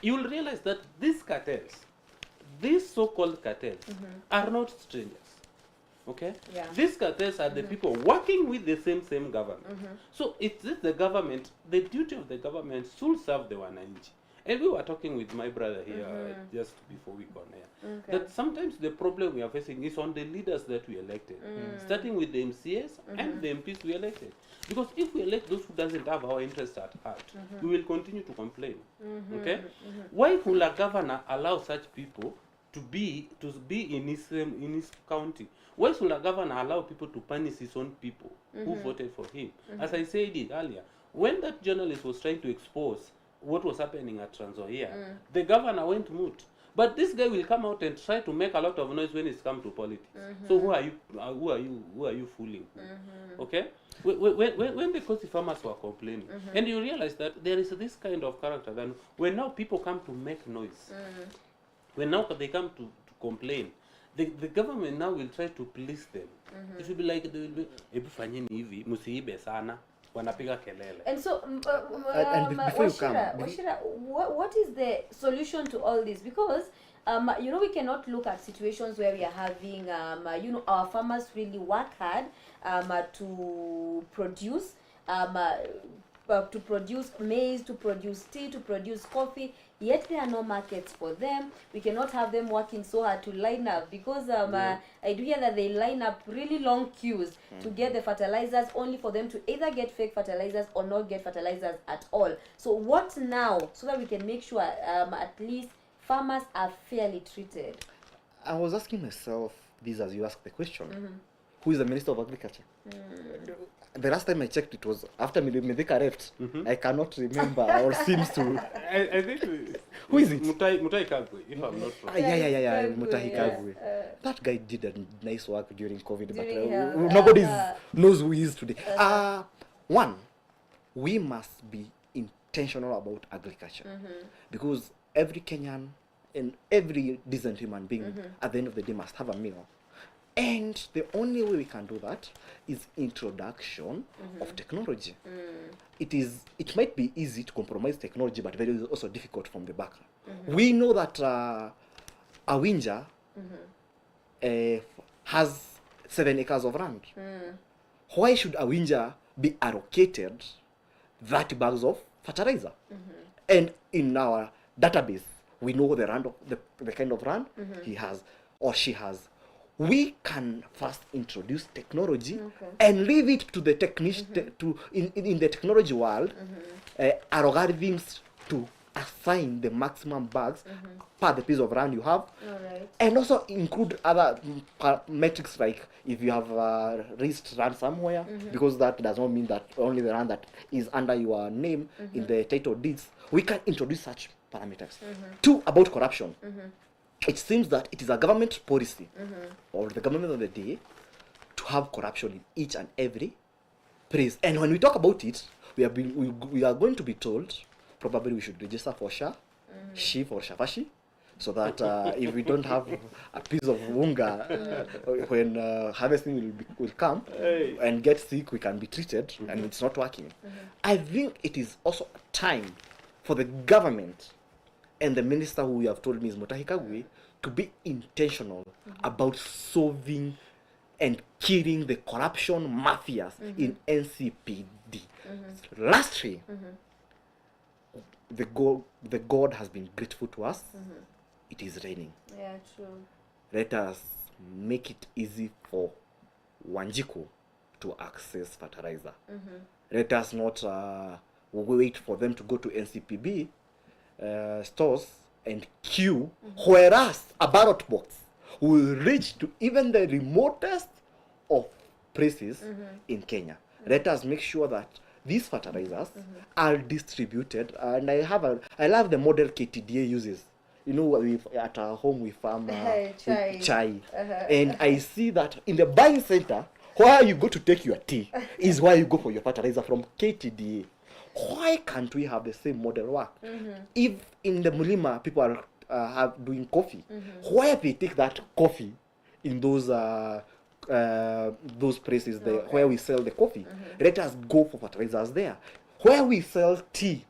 you will realize that these cartels, these so-called cartels, are not strangers. Okay? Yeah. These cartels are the people working with the same government. So it's the government, the duty of the government should serve the wananchi. And we were talking with my brother here just before we go there, that sometimes the problem we are facing is on the leaders that we elected, starting with the MCAs and the MPs we elected. Because if we elect those who doesn't have our interest at heart, we will continue to complain. Okay? Why will a governor allow such people to be in his county? Why should a governor allow people to punish his own people who voted for him? As I said it earlier, when that journalist was trying to expose what was happening at Trans Nzoia, the governor went mute. But this guy will come out and try to make a lot of noise when it's come to politics. So who are you fooling? Okay? When the coffee farmers were complaining, and you realize that there is this kind of character, then when now people come to make noise, when now they come to complain, the government now will try to please them. It will be like they will be, "Ebu fanyeni hivi, musiibe sana." Wanapiga kelele. And so, and before you come, Wachira, what is the solution to all this? Because, you know, we cannot look at situations where we are having, you know, our farmers really work hard to produce maize, to produce tea, to produce coffee, yet there are no markets for them. We cannot have them working so hard to line up, because I do hear that they line up really long queues to get the fertilizers, only for them to either get fake fertilizers or not get fertilizers at all. So what now, so that we can make sure at least farmers are fairly treated? I was asking myself this as you asked the question. Who is the Minister of Agriculture? The last time I checked, it was after Mithika left. I cannot remember, or seems to. I think Who is it? Mutai Kagwe, if I'm not wrong. Yeah, Kagwe, Mutahi yeah. Kagwe. That guy did a nice work during COVID, During, but nobody knows who he is today. One, we must be intentional about agriculture, because every Kenyan and every decent human being at the end of the day must have a meal. And the only way we can do that is introduction of technology. It might be easy to compromise technology, but very also difficult from the back. We know that Awinja has 7 acres of land. Why should Awinja be allocated 30 bags of fertilizer? And in our database, we know the land of the kind of land he has or she has. We can first introduce technology and leave it to the technician in the technology world, algorithms to assign the maximum bags per the piece of land you have, and also include other metrics, like if you have raised land somewhere, because that does not mean that only the land that is under your name in the title deeds. We can introduce such parameters. 2, about corruption. It seems that it is a government policy or the government of the day to have corruption in each and every place. And when we talk about it, we are going to be told probably we should register for SHA, SHI for Shafashi, so that if we don't have a piece of unga when harvesting will come and get sick, we can be treated, and it's not working. I think it is also time for the government and the minister who you have told me is Mutahi Kagwe, to be intentional about solving and killing the corruption mafias in NCPD. Lastly, the God has been grateful to us. It is raining. Yeah, true. Let us make it easy for Wanjiku to access fertilizer. Let us not wait for them to go to NCPB stores and queue, whereas a ballot box will reach to even the remotest of places in Kenya. Let us make sure that these fertilizers are distributed, and I love the model KTDA uses. You know, at our home we farm chai. And I see that in the buying center, where you go to take your tea is where you go for your fertilizer from KTDA. Why can't we have the same model work? If in the Mulima people are doing coffee, why they take that coffee in those places there where we sell the coffee? Let us go for fertilizers there. Where we sell tea,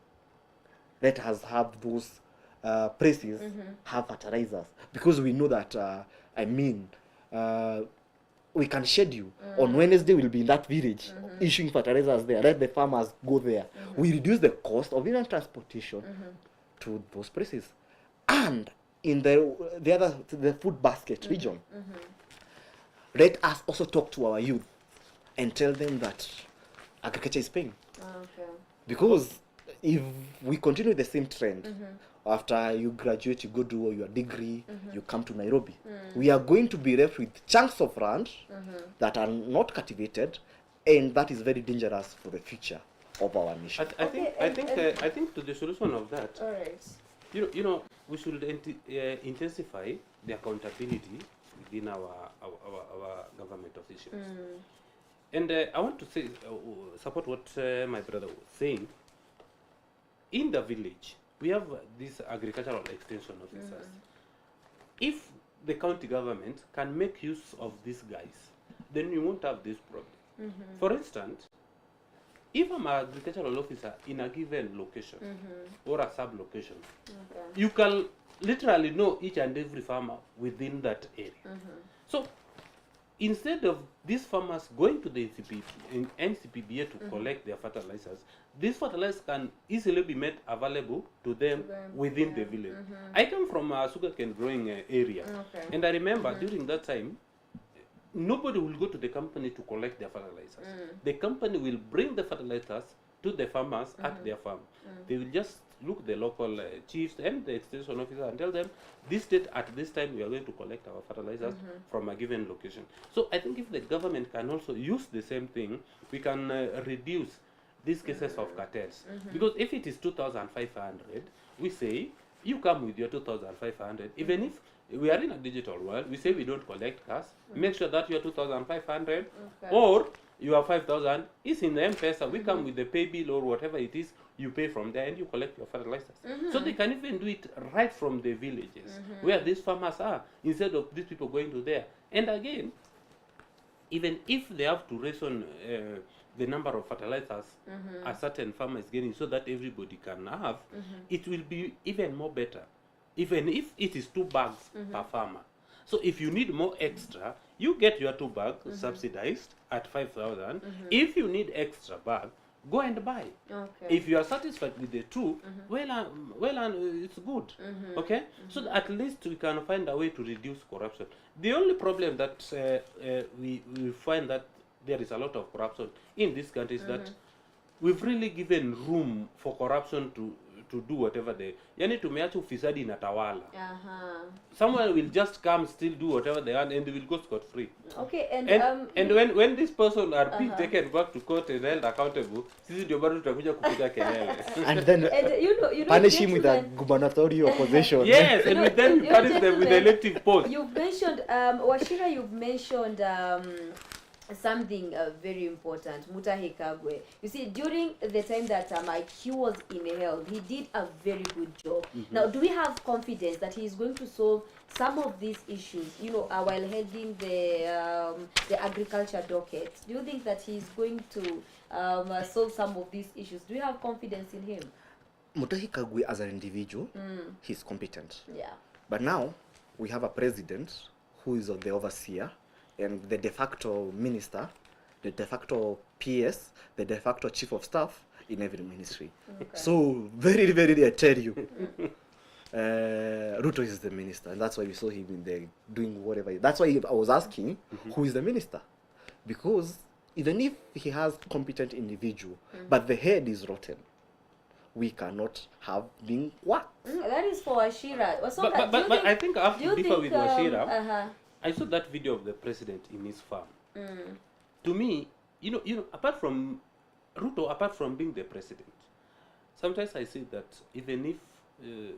let us have those places have fertilizers, because we know that we can schedule on Wednesday we'll be in that village issuing fertilizers there. Let the farmers go there. We reduce the cost of even transportation to those places. And in the food basket region, let us also talk to our youth and tell them that agriculture is paying. Because if we continue the same trend, after you graduate, you go do your degree, you come to Nairobi, we are going to be left with chunks of land that are not cultivated, and that is very dangerous for the future of our nation. I think to the solution of that, All right. you know, we should intensify the accountability within our government officials. And I want to say, support what my brother was saying. In the village, we have these agricultural extension officers. If the county government can make use of these guys, then you won't have this problem. For instance, if I'm an agricultural officer in a given location or a sub-location, you can literally know each and every farmer within that area. So instead of these farmers going to the NCPBA to collect their fertilizers, these fertilizers can easily be made available to them within the village. I come from a sugarcane growing area, and I remember during that time, nobody will go to the company to collect their fertilizers. The company will bring the fertilizers to the farmers at their farm. They will just look the local chiefs and the extension officer and tell them, this date at this time we are going to collect our fertilizers from a given location. So I think if the government can also use the same thing, we can reduce these cases of cartels. Because if it is 2,500, we say, you come with your 2,500, even if we are in a digital world, we say we don't collect cash, make sure that your 2,500 or your 5,000 is in the M-Pesa. We come with the pay bill or whatever it is, you pay from there and you collect your fertilizers. So they can even do it right from the villages where these farmers are, instead of these people going to there. And again, even if they have to ration the number of fertilizers a certain farmer is getting so that everybody can have, it will be even more better, even if it is 2 bags per farmer. So if you need more extra, you get your 2 bags subsidized at 5,000. If you need extra bag, go and buy. If you are satisfied with the 2, it's good. Okay, so at least we can find a way to reduce corruption. The only problem that we find that there is a lot of corruption in this country is that we've really given room for corruption to do whatever they, yani tumeacha ufisadi inatawala. Someone will just come, still do whatever they want, and they will go scot free. Okay, and when this person are being taken back to court and held accountable, sisi ndio bado tutakuja kupiga kelele. And then punish him with a gubernatorial position. Yes, and with then punish them with the elective post. You've mentioned Wachira, you've mentioned something very important, Mutahi Kagwe. You see, during the time that IQ was in health, he did a very good job. Now, do we have confidence that he is going to solve some of these issues, while heading the agriculture docket? Do you think that he is going to solve some of these issues? Do you have confidence in him? Mutahi Kagwe as an individual, he's competent. Yeah. But now we have a president who is the overseer and the de facto minister, the de facto PS, the de facto chief of staff in every ministry. Okay. So very, very, I tell you, Ruto is the minister, and that's why we saw him in there doing whatever. That's why I was asking, who is the minister? Because even if he has competent individual, but the head is rotten, we cannot have been work. That is for Wachira. But I think I have to differ with Wachira. Uh-huh. I saw that video of the president in his farm. To me, you know, apart from Ruto, apart from being the president, sometimes I say that even if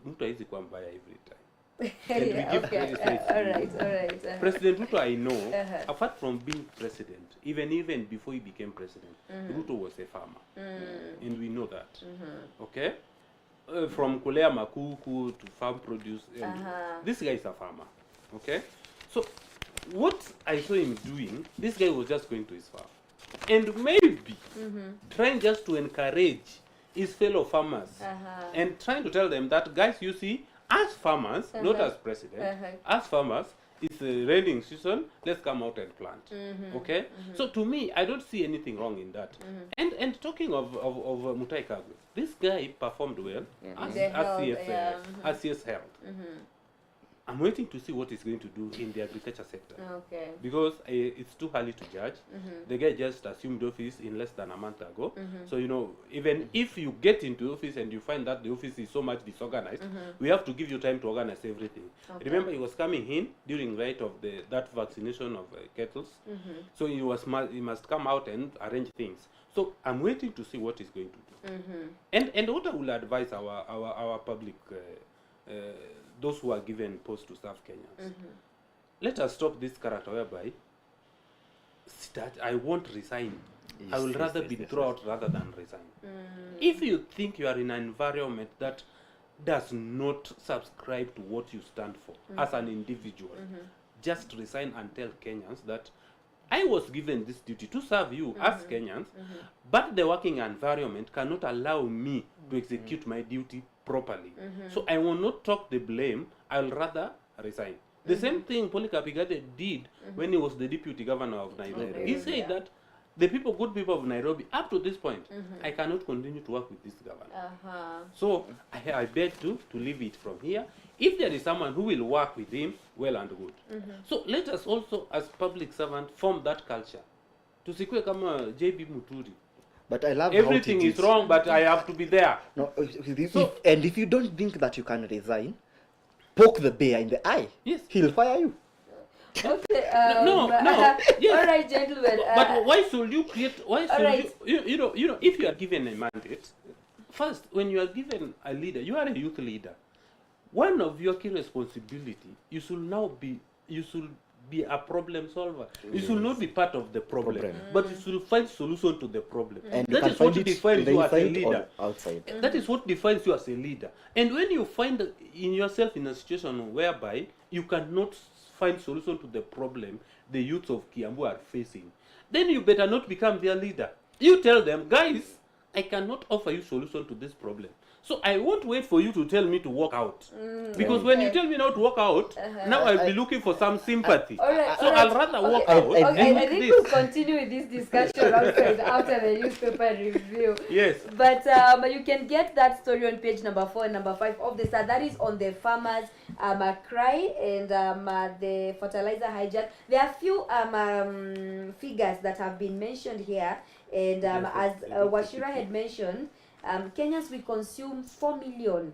Ruto is kwambaya every time, and we give credit where it's due. All right. President Ruto, I know, apart from being president, even before he became president, Ruto was a farmer, and we know that. Okay, from kulea makuku to farm produce, and this guy is a farmer. Okay, so what I saw him doing, this guy was just going to his farm, and maybe trying just to encourage his fellow farmers, and trying to tell them that, guys, you see, as farmers, not as president, as farmers, it's a raining season, let's come out and plant. Okay? So to me, I don't see anything wrong in that. And talking of Mutahi Kagwe, this guy performed well as CS held. I'm waiting to see what he's going to do in the agriculture sector. Okay. Because it's too early to judge. The guy just assumed office in less than a month ago. So, you know, even if you get into office and you find that the office is so much disorganized, we have to give you time to organize everything. Okay. Remember, he was coming in during right of that vaccination of kettles. So he must come out and arrange things. So I'm waiting to see what he's going to do. And what I will advise our public, those who are given posts to serve Kenyans, let us stop this character whereby I won't resign. I will rather be thrown out rather than resign. If you think you are in an environment that does not subscribe to what you stand for as an individual, just resign and tell Kenyans that I was given this duty to serve you as Kenyans, but the working environment cannot allow me to execute my duty properly. So I will not talk the blame, I'll rather resign. The same thing Polycarp Igathe did when he was the deputy governor of Nairobi. He said that the good people of Nairobi, up to this point, I cannot continue to work with this governor. So I beg to leave it from here. If there is someone who will work with him, well and good. So let us also, as public servants, form that culture. Tusikwe kama JB Muturi. But I love everything is wrong, but I have to be there. No, and if you don't think that you can resign, poke the bear in the eye. Yes. He'll fire you. Okay. No. Yes. All right, gentlemen. But why should you create? Why should right. you know? If you are given a mandate, first, when you are given a leader, you are a youth leader. One of your key responsibility, you should be a problem solver. You should not be part of the problem, but you should find solution to the problem. And that is what defines you as a leader. Outside. That is what defines you as a leader. And when you find in yourself in a situation whereby you cannot find solution to the problem the youths of Kiambu are facing, then you better not become their leader. You tell them, guys, I cannot offer you solution to this problem. So I won't wait for you to tell me to walk out. Because when you tell me now to walk out, now I'll be looking for some sympathy. I'll rather walk out. Okay, I think we'll continue with this discussion after the newspaper review. Yes. But you can get that story on page number 4 and number 5 of the Star. That is on the farmers' cry and the fertilizer hijack. There are few figures that have been mentioned here. And as Wachira had mentioned, Kenyans, we consume 4 million,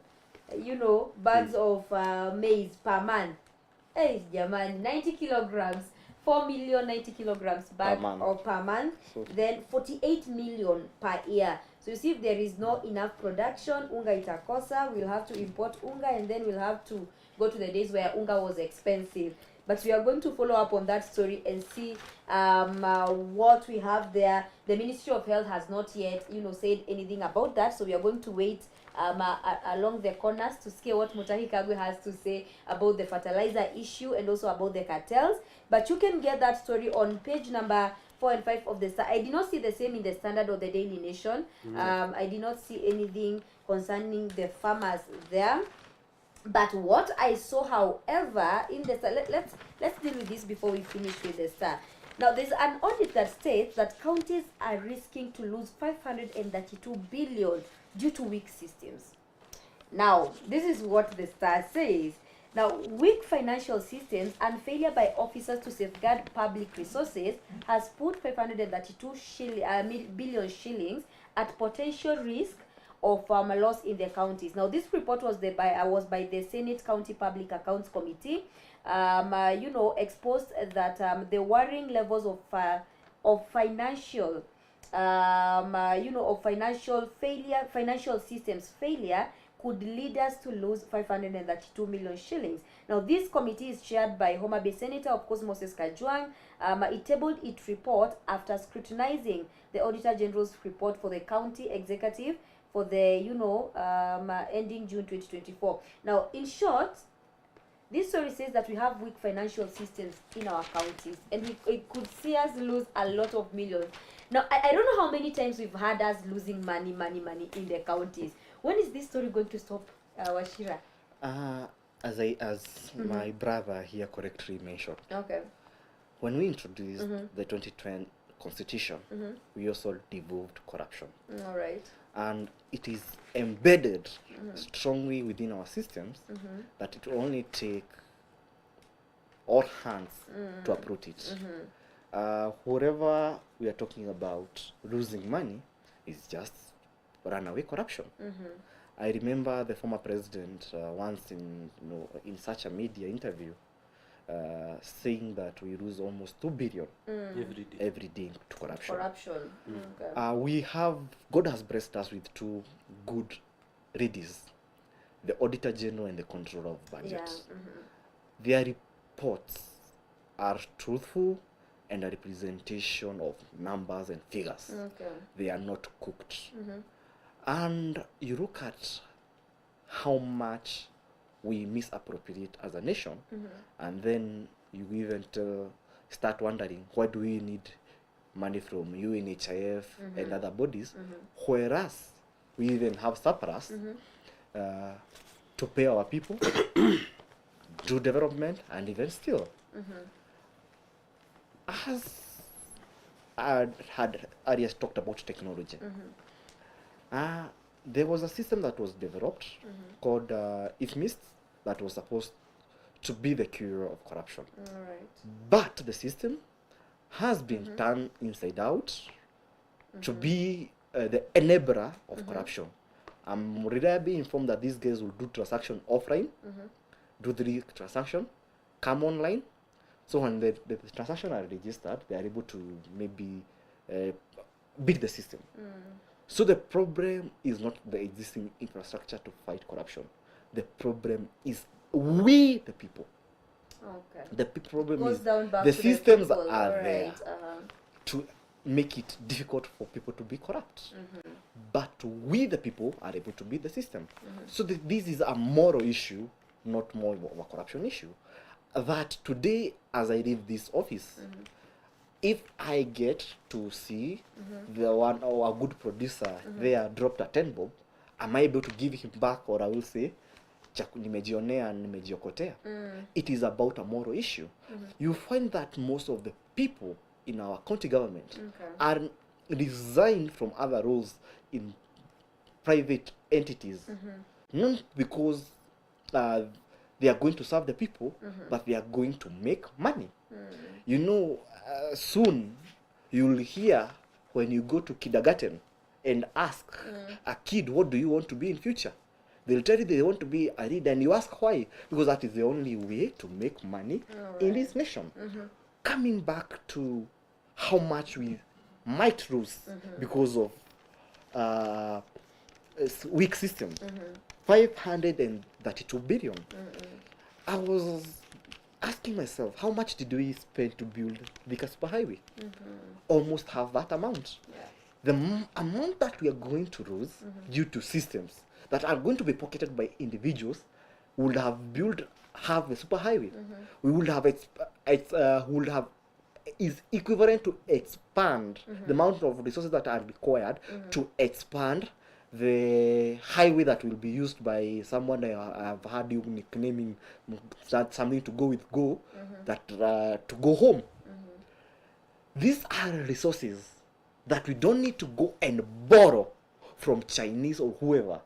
bags of maize per month. Hey, jamani, 90 kilograms, 4 million 90 kilograms bag per month, then 48 million per year. So you see, if there is no enough production, unga itakosa, we'll have to import unga, and then we'll have to go to the days where unga was expensive. But we are going to follow up on that story and see what we have there. The Ministry of Health has not yet, said anything about that. So we are going to wait along the corners to see what Mutahi Kagwe has to say about the fertilizer issue and also about the cartels. But you can get that story on page number 4 and 5 of the Star. I did not see the same in the Standard or the Daily Nation. I did not see anything concerning the farmers there. But what I saw, however, in the Star, let's deal with this before we finish with the Star. Now, there's an audit that states that counties are risking to lose 532 billion due to weak systems. Now, this is what the Star says. Now, weak financial systems and failure by officers to safeguard public resources has put 532 billion shillings at potential risk of loss in the counties. Now, this report was by the Senate County Public Accounts Committee. Exposed that the worrying levels of financial financial systems failure could lead us to lose 532 million shillings. Now, this committee is chaired by Homa Bay Senator, of course, Moses Kajwang. It tabled its report after scrutinizing the Auditor General's report for the county executive for the, ending June 2024. Now, in short, this story says that we have weak financial systems in our counties, and it could see us lose a lot of millions. Now, I don't know how many times we've had us losing money in the counties. When is this story going to stop, Wachira? As my brother here correctly mentioned, Okay. when we introduced the 2020 constitution, we also devolved corruption. All right. And it is embedded strongly within our systems that it will only take all hands to uproot it. Whatever we are talking about losing money is just runaway corruption. I remember the former president once in such a media interview saying that we lose almost 2 billion every day to corruption. Okay. God has blessed us with two good readies, the Auditor General and the Controller of Budget. Their reports are truthful and a representation of numbers and figures. Okay. They are not cooked. And you look at how much we misappropriate as a nation, and then you even start wondering, why do we need money from UNHIF and other bodies, whereas we even have surplus to pay our people, do development, and even still. As I had earlier talked about technology, there was a system that was developed called IFMIST that was supposed to be the cure of corruption. But the system has been turned inside out to be the enabler of corruption. I'm reliably informed that these guys will do transaction offline, do the transaction, come online. So when the transaction are registered, they are able to maybe beat the system. So the problem is not the existing infrastructure to fight corruption. The problem is we, the people. Okay. The problem Goes is down back the to systems the people. are All there right. to make it difficult for people to be corrupt. But we, the people, are able to beat the system. So this is a moral issue, not more of a corruption issue. That today, as I leave this office, if I get to see the one or a good producer there dropped a 10 bob, am I able to give him back, or I will say, nimejionea nimejiokotea? It is about a moral issue. You find that most of the people in our county government are resigned from other roles in private entities, not because they are going to serve the people, but they are going to make money. Soon you'll hear when you go to kindergarten and ask a kid, what do you want to be in future? They'll tell you they want to be a leader, and you ask why? Because that is the only way to make money in this nation. Coming back to how much we might lose because of weak system, 532 billion. I was asking myself, how much did we spend to build the superhighway? Almost half that amount. The amount that we are going to lose due to systems that are going to be pocketed by individuals would have built half the superhighway. We would have is equivalent to expand the amount of resources that are required to expand the highway that will be used by someone I've heard you nicknaming that something to go with go, that to go home. These are resources that we don't need to go and borrow from Chinese or whoever.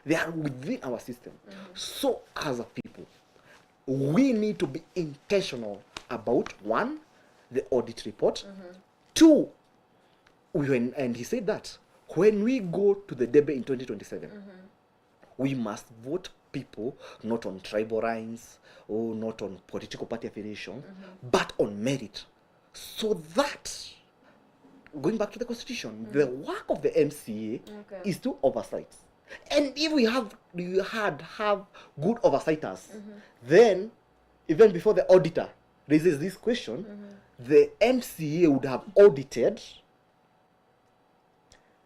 They are within our system. So as a people, we need to be intentional about, one, the audit report. Two, and he said that when we go to the debate in 2027, we must vote people not on tribal lines or not on political party affiliation, but on merit. So that, going back to the constitution, the work of the MCA is to oversight. And if we have good oversights, then even before the auditor raises this question, the MCA would have audited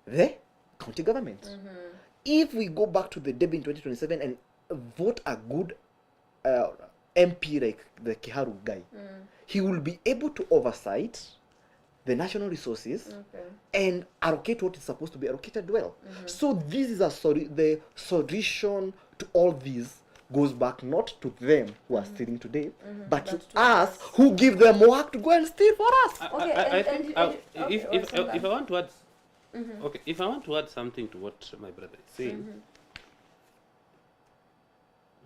the county government. If we go back to the debate in 2027 and vote a good MP like the Kiharu guy, he will be able to oversight the national resources and allocate what is supposed to be allocated well. So this is the solution to all these goes back not to them who are stealing today, but to us who give them work to go and steal for us. If I want to add, if I want to add something to what my brother is saying,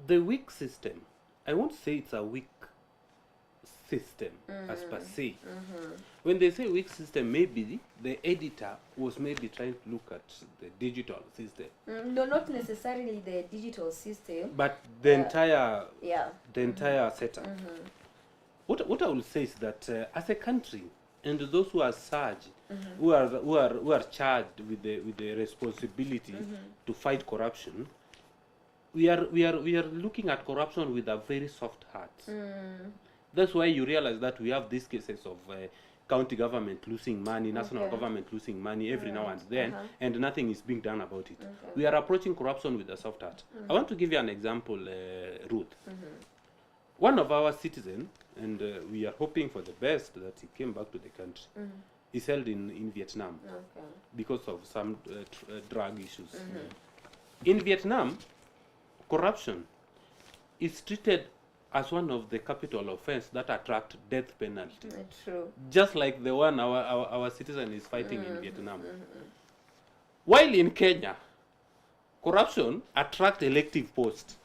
the weak system, I won't say it's a weak system as per se. When they say weak system, maybe the editor was maybe trying to look at the digital system. No, not necessarily the digital system, but the entire the entire setup. What I will say is that as a country, and those who are charged, who are charged with the responsibility to fight corruption, we are looking at corruption with a very soft heart. That's why you realize that we have these cases of county government losing money, national government losing money every now and then, and nothing is being done about it. We are approaching corruption with a soft heart. I want to give you an example, Ruth. One of our citizens, and we are hoping for the best that he came back to the country, is held in Vietnam because of some drug issues. In Vietnam, corruption is treated as one of the capital offense that attract death penalty. True. Just like the one our citizen is fighting in Vietnam. While in Kenya, corruption attract elective posts.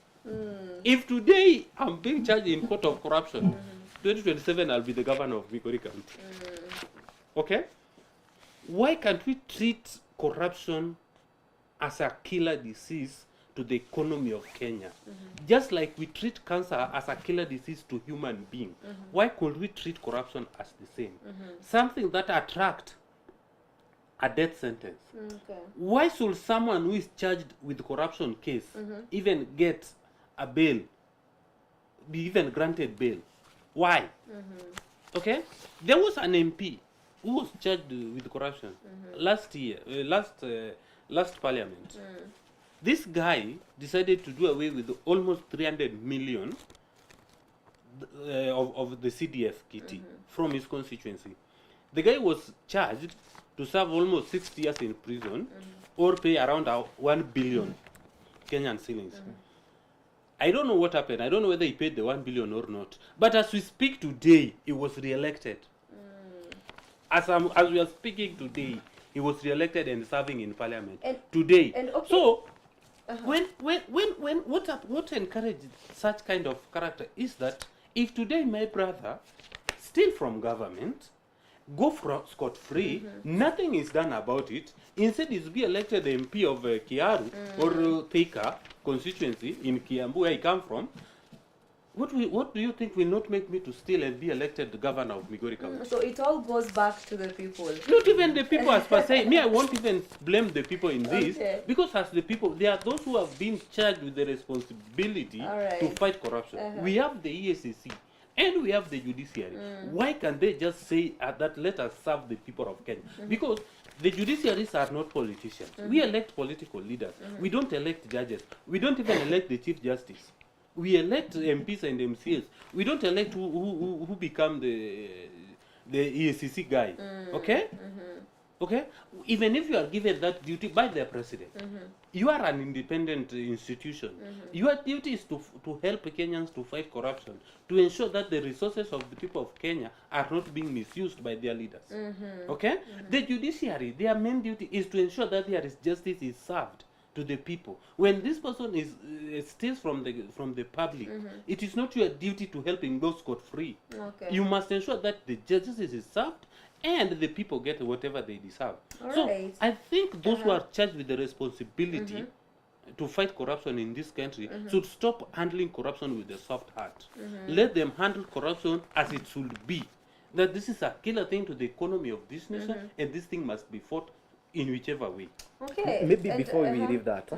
If today I'm being charged in court of corruption, 2027 I'll be the governor of Migori County. Okay? Why can't we treat corruption as a killer disease to the economy of Kenya? Just like we treat cancer as a killer disease to human being, why could we treat corruption as the same? Something that attract a death sentence. Why should someone who is charged with corruption case even get a bail, be even granted bail? Why? Okay? There was an MP who was charged with corruption last year, last parliament. This guy decided to do away with almost 300 million of the CDF kitty from his constituency. The guy was charged to serve almost 6 years in prison or pay around 1 billion Kenyan shillings. I don't know what happened. I don't know whether he paid the 1 billion or not. But as we speak today, he was re-elected. As we are speaking today, he was re-elected and serving in parliament today. So, what encourages such kind of character is that if today my brother steal from government, go scot-free, nothing is done about it, instead is be elected MP of Kiaru or Thika constituency in Kiambu, where I come from, what do you think will not make me to steal and be elected the governor of Migori County? So it all goes back to the people. Not even the people as per se. Me, I won't even blame the people in this, because as the people, there are those who have been charged with the responsibility to fight corruption. We have the EACC and we have the judiciary. Why can't they just say that let us serve the people of Kenya? Because the judiciaries are not politicians. We elect political leaders. We don't elect judges. We don't even elect the chief justice. We elect MPs and MCs. We don't elect who become the the EACC guy. Okay? Okay? Even if you are given that duty by the president, you are an independent institution. Your duty is to help Kenyans to fight corruption, to ensure that the resources of the people of Kenya are not being misused by their leaders. Okay? The judiciary, their main duty is to ensure that there is justice is served to the people. When this person is steals from the public, it is not your duty to help him go scot-free. Okay. You must ensure that the justice is served and the people get whatever they deserve. So Alright. I think those who are charged with the responsibility to fight corruption in this country should stop handling corruption with a soft heart. Let them handle corruption as it should be. That this is a killer thing to the economy of this nation, and this thing must be fought in whichever way. Okay. Maybe And, before we leave that,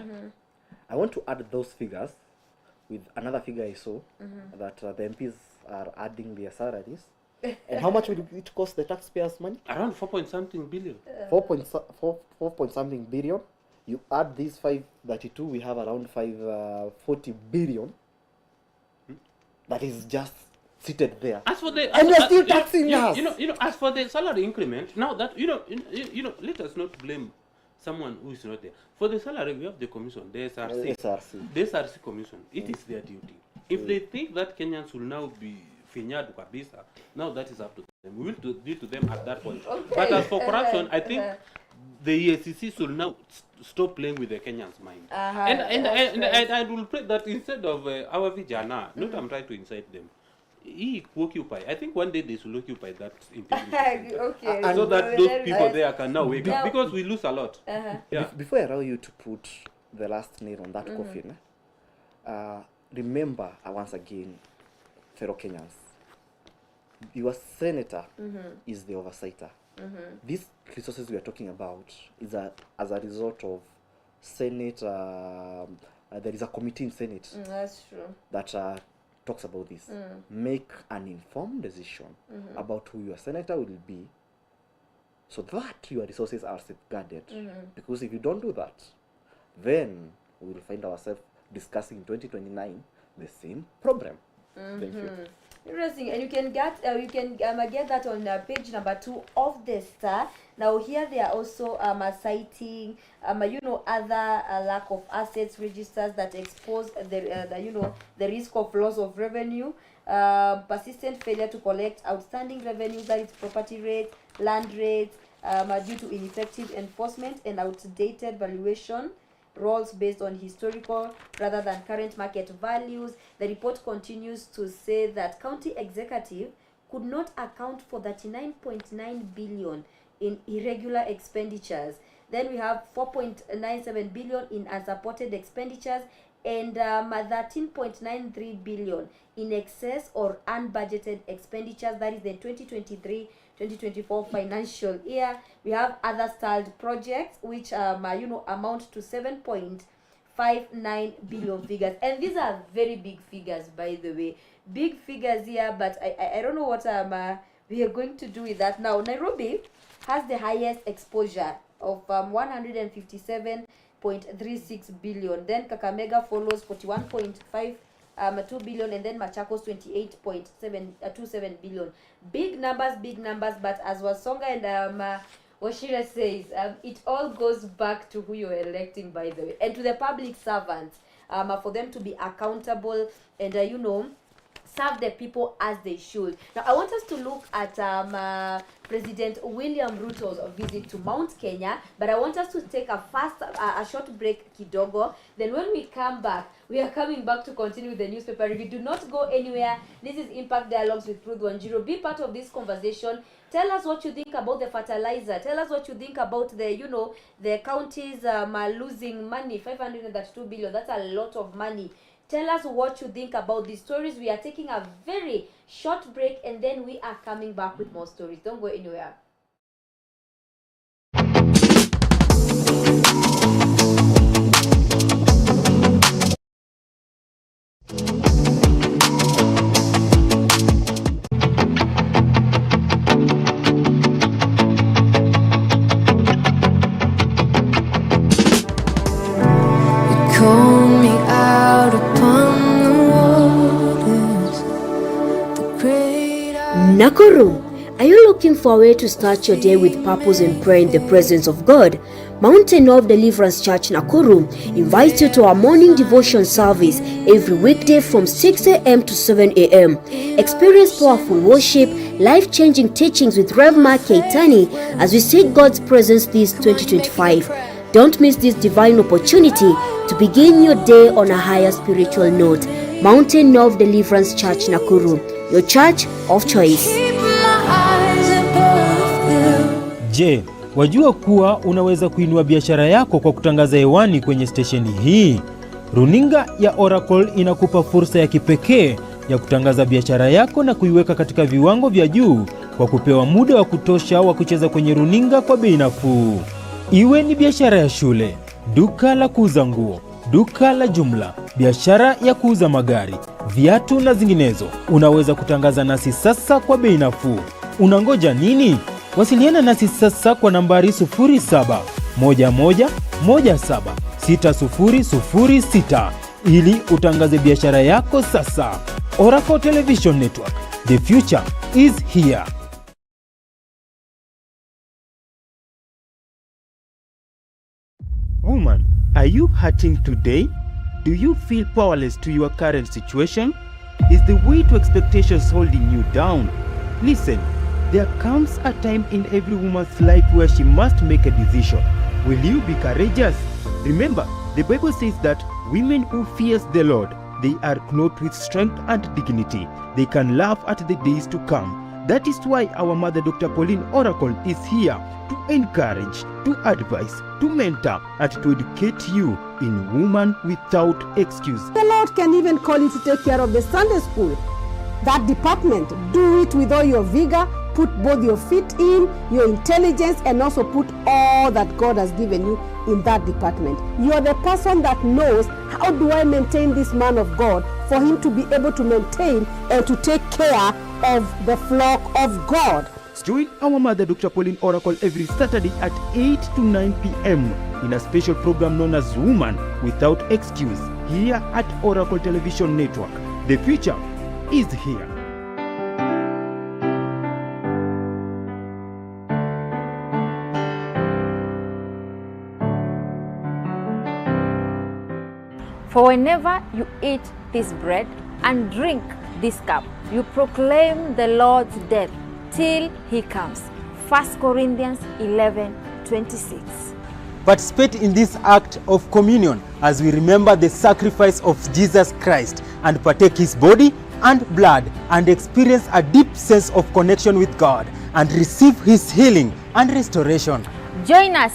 I want to add those figures with another figure I saw that the MPs are adding their salaries. And how much will it cost the taxpayers' money? Around 4-point-something billion. 4.something billion. You add these 532, we have around 540 billion. That is just seated there. As for the And they're still taxing us. You know, as for the salary increment, now that you know, let us not blame someone who is not there. For the salary, we have the commission, the SRC. The SRC commission. It is their duty. If they think that Kenyans will now be finyadu kabisa, now that is up to them. We will deal to them at that point. Okay. But as for corruption, I think the EACC should now stop playing with the Kenyans' mind. And I will pray that instead of our vijana, not I'm trying to incite them, he occupy. I think one day they should occupy that integrity center. Okay. So that those people there can now wake up, because we lose a lot. Yeah. Before I allow you to put the last nail on that coffin, remember once again, fellow Kenyans, your senator is the oversighter. These resources we are talking about is as a result of Senate. There is a committee in Senate That's true. that talks about this. Make an informed decision about who your senator will be, so that your resources are safeguarded. Because if you don't do that, then we will find ourselves discussing in 2029 the same problem. Thank you. Interesting, and you can get that on page number 2 of the Star. Now here they are also citing other lack of assets registers that expose the risk of loss of revenue, persistent failure to collect outstanding revenues, that is property rates, land rates, due to ineffective enforcement and outdated valuation roles based on historical rather than current market values. The report continues to say that county executive could not account for 39.9 billion in irregular expenditures. Then we have 4.97 billion in unsupported expenditures and 13.93 billion in excess or unbudgeted expenditures. That is the 2023-2024 financial year. We have other stalled projects which amount to 7.59 billion figures, and these are very big figures, by the way, big figures here. But I don't know what we are going to do with that. Now Nairobi has the highest exposure of 157.36 billion. Then Kakamega follows 41.5 2 billion, and then Machakos 28.27 billion. Big numbers, but as Wasonga and Washira says, it all goes back to who you're electing, by the way, and to the public servants, for them to be accountable and serve the people as they should. Now I want us to look at President William Ruto's visit to Mount Kenya, but I want us to take a short break kidogo. Then when we come back, we are coming back to continue with the newspaper review. Do not go anywhere. This is Impact Dialogues with Ruth Wanjiru. Be part of this conversation. Tell us what you think about the fertilizer. Tell us what you think about the counties losing money, 532 billion. That's a lot of money. Tell us what you think about these stories. We are taking a very short break, and then we are coming back with more stories. Don't go anywhere. Nakuru, Are you looking for a way to start your day with purpose and prayer in the presence of God? Mountain of Deliverance Church Nakuru invites you to our morning devotion service every weekday from 6 a.m. to 7 a.m. Experience powerful worship, life-changing teachings with Rev Mark Keitani as we seek God's presence this 2025. Don't miss this divine opportunity to begin your day on a higher spiritual note. Mountain of Deliverance Church Nakuru, your church of choice. Je, wajua kuwa unaweza kuinua biashara yako kwa kutangaza hewani kwenye stesheni hii? Runinga ya Oracle inakupa fursa ya kipekee ya kutangaza biashara yako na kuiweka katika viwango vya juu kwa kupewa muda wa kutosha wa kucheza kwenye runinga kwa bei nafuu. Iwe ni biashara ya shule, duka la kuuza nguo, duka la jumla, biashara ya kuuza magari, viatu na zinginezo, unaweza kutangaza nasi sasa kwa bei nafuu. Unangoja nini? Wasiliana nasi sasa kwa nambari 0711176006 ili utangaze biashara yako sasa. Oracle Television Network. The future is here. Woman, are you hurting today? Do you feel powerless to your current situation? Is the weight to expectations holding you down? Listen, there comes a time in every woman's life where she must make a decision. Will you be courageous? Remember, the Bible says that women who fear the Lord, they are clothed with strength and dignity. They can laugh at the days to come. That is why our mother, Dr. Pauline Oracle, is here to encourage, to advise, to mentor, and to educate you in Woman Without Excuse. The Lord can even call you to take care of the Sunday school. That department, do it with all your vigor. Put both your feet in, your intelligence, and also put all that God has given you in that department. You are the person that knows, how do I maintain this man of God for him to be able to maintain and to take care of the flock of God. Join our mother, Dr. Pauline Oracle, every Saturday at 8 to 9 p.m. in a special program known as Woman Without Excuse here at Oracle Television Network. The future is here. For whenever you eat this bread and drink this cup, you proclaim the Lord's death till he comes. 1 Corinthians 11:26. Participate in this act of communion as we remember the sacrifice of Jesus Christ and partake his body and blood and experience a deep sense of connection with God and receive his healing and restoration. Join us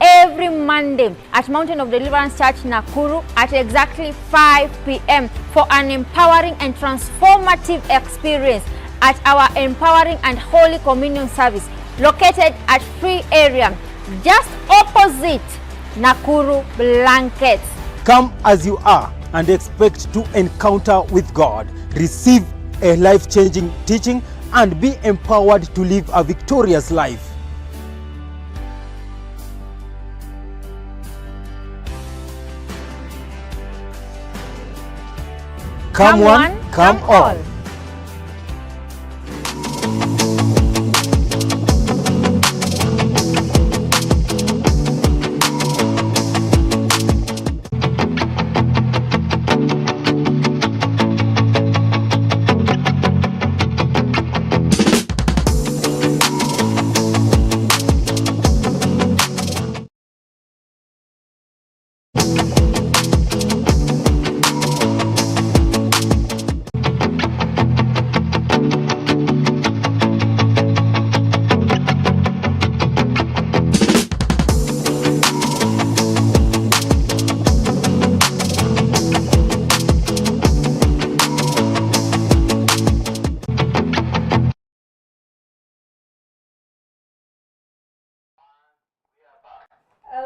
every Monday at Mountain of Deliverance Church Nakuru at exactly 5 p.m. for an empowering and transformative experience at our Empowering and Holy Communion service located at Free Area, just opposite Nakuru Blankets. Come as you are and expect to encounter with God, receive a life-changing teaching, and be empowered to live a victorious life. Come one, come all.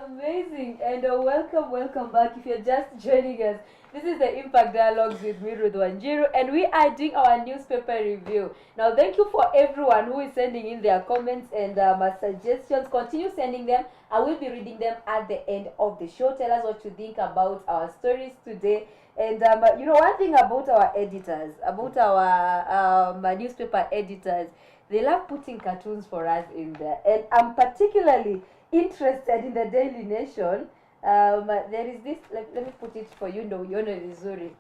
Amazing, and welcome back. If you're just joining us, this is the Impact Dialogues with me, Ruth Wanjiru, and we are doing our newspaper review. Now, thank you for everyone who is sending in their comments and suggestions. Continue sending them. I will be reading them at the end of the show. Tell us what you think about our stories today. And you know, one thing about our editors, about our newspaper editors, they love putting cartoons for us in there. And I'm particularly interested in the Daily Nation. There is this, let me put it for you, Yone Vizuri.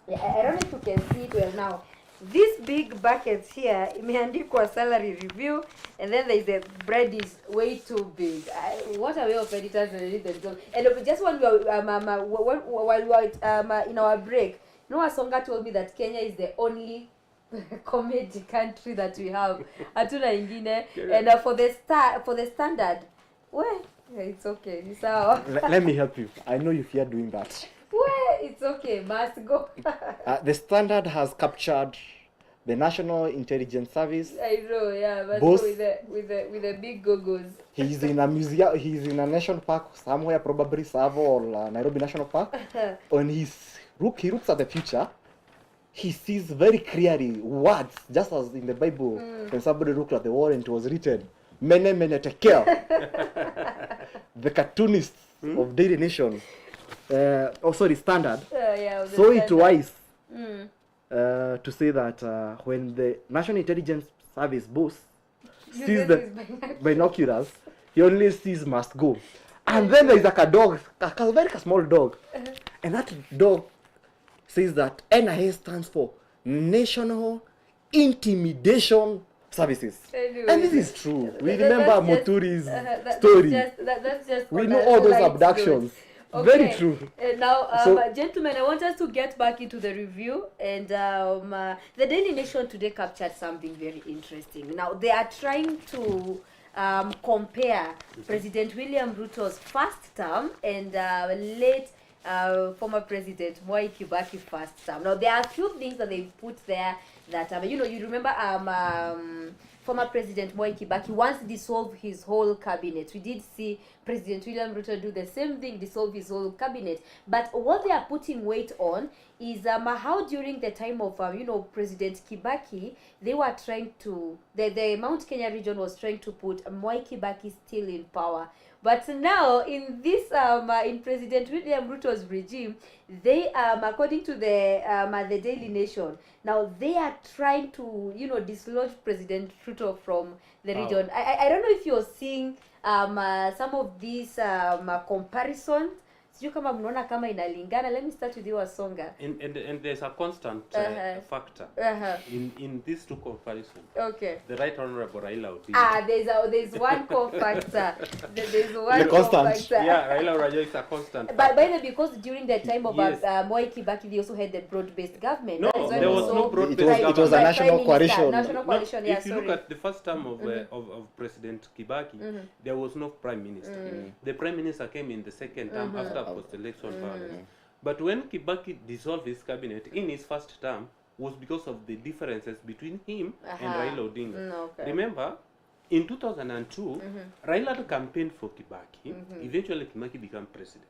Yeah, I don't know if you can see it well now. These big buckets here, imeandikwa salary review, and then there's the bread is way too big. What a way of editors and read them. And just when we were, while we were in our break, Noah Songa told me that Kenya is the only comedy country that we have. Hatuna ingine. And for the standard, well, it's okay. It's our Let me help you. I know you fear doing that. well, it's okay. Must go. The Standard has captured the National Intelligence Service. I know, yeah, but Both- with the big goggles. He's in a museum. He's in a national park somewhere, probably Tsavo or Nairobi National Park. When he looks at the future, he sees very clearly words, just as in the Bible, when somebody looked at the wall and it was written, "Mene mene tekel." The cartoonist of Daily Nation, the Standard, Yeah, the saw it standard. wise to say that when the National Intelligence Service boss sees Uses the his binoculars. binoculars, he only sees must go. And then there's like a dog, a very small dog. And that dog says that NIS stands for National Intimidation Services. Anyway, And this is true. We that- remember that's just- Moturi's that's story. That's just We on know a all those light abductions. note. Very true. Now, So- gentlemen, I want us to get back into the review. And the Daily Nation today captured something very interesting. Now, they are trying to compare President William Ruto's first term and late former President Mwai Kibaki first term. Now, there are a few things that they put there that, you remember former President Mwai Kibaki once dissolved his whole cabinet. We did see President William Ruto do the same thing, dissolve his whole cabinet. But what they are putting weight on is how during the time of President Kibaki, they were trying to the Mount Kenya region was trying to put Mwai Kibaki still in power. But now in this in President William Ruto's regime, they according to the Daily Nation, now they are trying to dislodge President Ruto from the region. I don't know if you're seeing some of these comparisons. Sijui kama mnaona kama inalingana. Let me start with you, Wasonga. And there's a constant factor in these two comparisons. Okay. The Right Honorable Raila Odinga. There's one co-factor. There's one The constant. co-factor. Yeah, Raila Raja is a constant. But by the way, because during the time of Yes. Mwai Kibaki, they also had the broad-based government. No, That is when there we was saw no broad-based It was a government. Prime national Minister, coalition. National coalition, yeah, if you sorry. look at the first term of President Kibaki, there was no prime minister. The prime minister came in the second term after post-election violence. But when Kibaki dissolved his cabinet in his first term, was because of the differences between him and Raila Odinga. Okay. Remember, in 2002, Raila had campaigned for Kibaki. Eventually, Kibaki became president.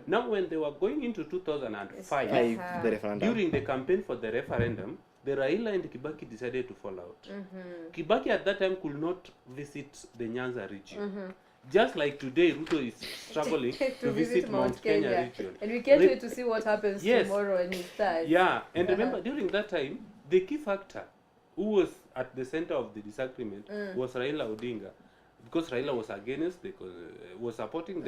Now, when they were going into 2005, The referendum. during the campaign for the referendum, the Raila and Kibaki decided to fall out. Kibaki at that time could not visit the Nyanza region. Just like today, Ruto is struggling to visit Mount Kenya region. And we can't Re- wait to see what happens Yes. tomorrow when he starts. Yeah, and remember, during that time, the key factor who was at the center of the disagreement was Raila Odinga. Because Raila was against was supporting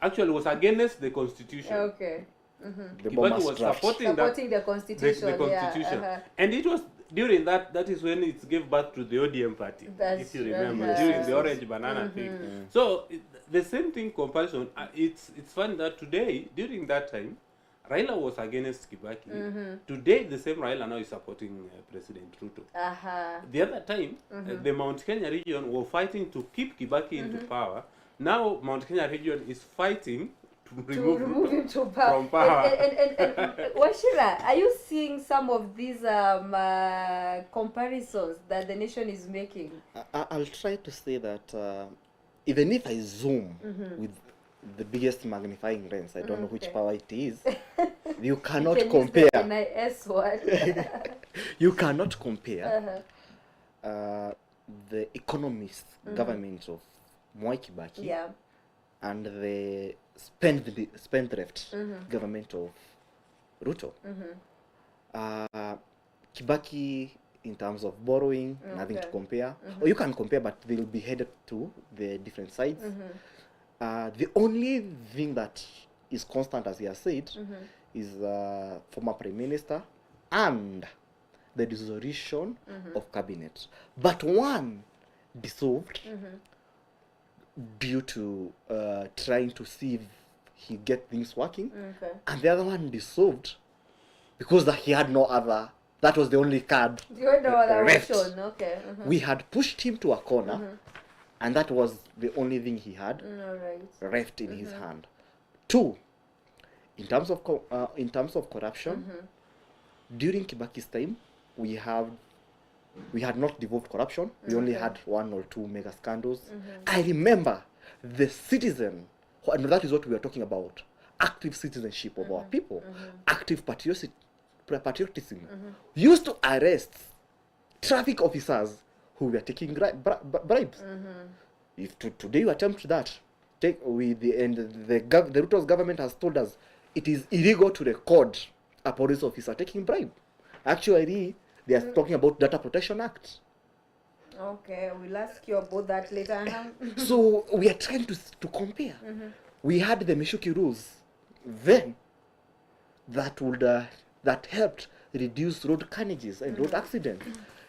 actually was against the constitution. Okay. The Kibaki bombast was draft. supporting Supporting the the constitution. constitution. Yeah, And it was during that is when it gave birth to the ODM party, That's if you remember, right. during the orange banana thing. So the same thing comparison, it's fun that today, during that time, Raila was against Kibaki. Today, the same Raila now is supporting President Ruto. The other time, the Mount Kenya region were fighting to keep Kibaki into power. Now, Mount Kenya region is fighting to remove him to power. from power. And Washira, are you seeing some of these comparisons that the nation is making? I'll try to say that even if I zoom with the biggest magnifying lens, I don't know which power it is, you cannot Can use compare. the NIS one. You cannot compare the economist government of Mwai Kibaki Yeah. and the spendthrift government of Ruto. Kibaki in terms of borrowing, nothing to compare. Or you can compare, but they'll be headed to the different sides. The only thing that is constant, as he has said, is former Prime Minister and the dissolution of cabinet. But one dissolved due to trying to see if he get things working, and the other one dissolved because that he had no other. That was the only card left. Okay. We had pushed him to a corner, and that was the only thing he had left in his hand. Two, in terms of corruption, during Kibaki's time, we had not devolved corruption. We only had 1 or 2 mega scandals. I remember the citizen, and that is what we are talking about: active citizenship of our people, active patriotism. Used to arrest traffic officers who were taking bribes. If today you attempt that, the Ruto's government has told us it is illegal to record a police officer taking bribe. Actually, they are talking about Data Protection Act. Okay, we'll ask you about that later. So we are trying to compare. We had the Mishuki rules then that helped reduce road carnages and road accidents.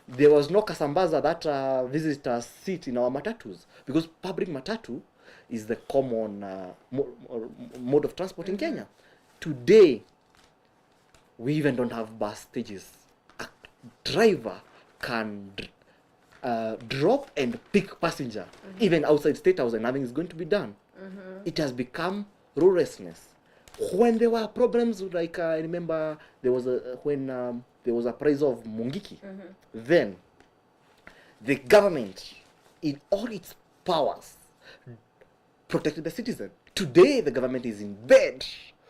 There was no Kasambaza that visitors sit in our matatus, because public matatu is the common mode of transport in Kenya. Today, we even don't have bus stages. A driver can drop and pick passenger even outside State House, and nothing is going to be done. It has become lawlessness. When there were problems, like I remember there was a price of Mungiki, then the government, in all its powers, protected the citizen. Today, the government is in bed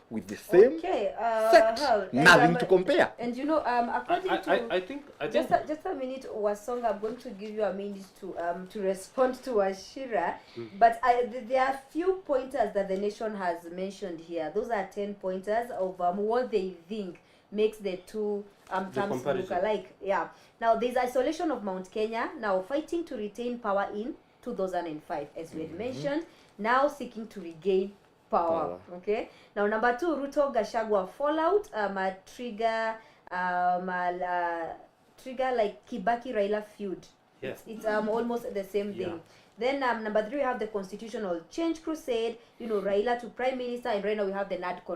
with the same set, nothing to compare. And you know, according to I think just a minute, Wasonga, I'm going to give you a minute to respond to Ashira. But there are few pointers that the nation has mentioned here. Those are 10 pointers of what they think makes the two terms look alike. Yeah. Now, there's isolation of Mount Kenya. Now, fighting to retain power in 2005, as we had mentioned. Now, seeking to regain power. Okay. Now, number 2, Ruto Gachagua fallout. Trigger like Kibaki Raila feud. Yes. It's almost the same thing. Then number 3, we have the constitutional change crusade. You know, Raila to prime minister, and right now we have the NADCO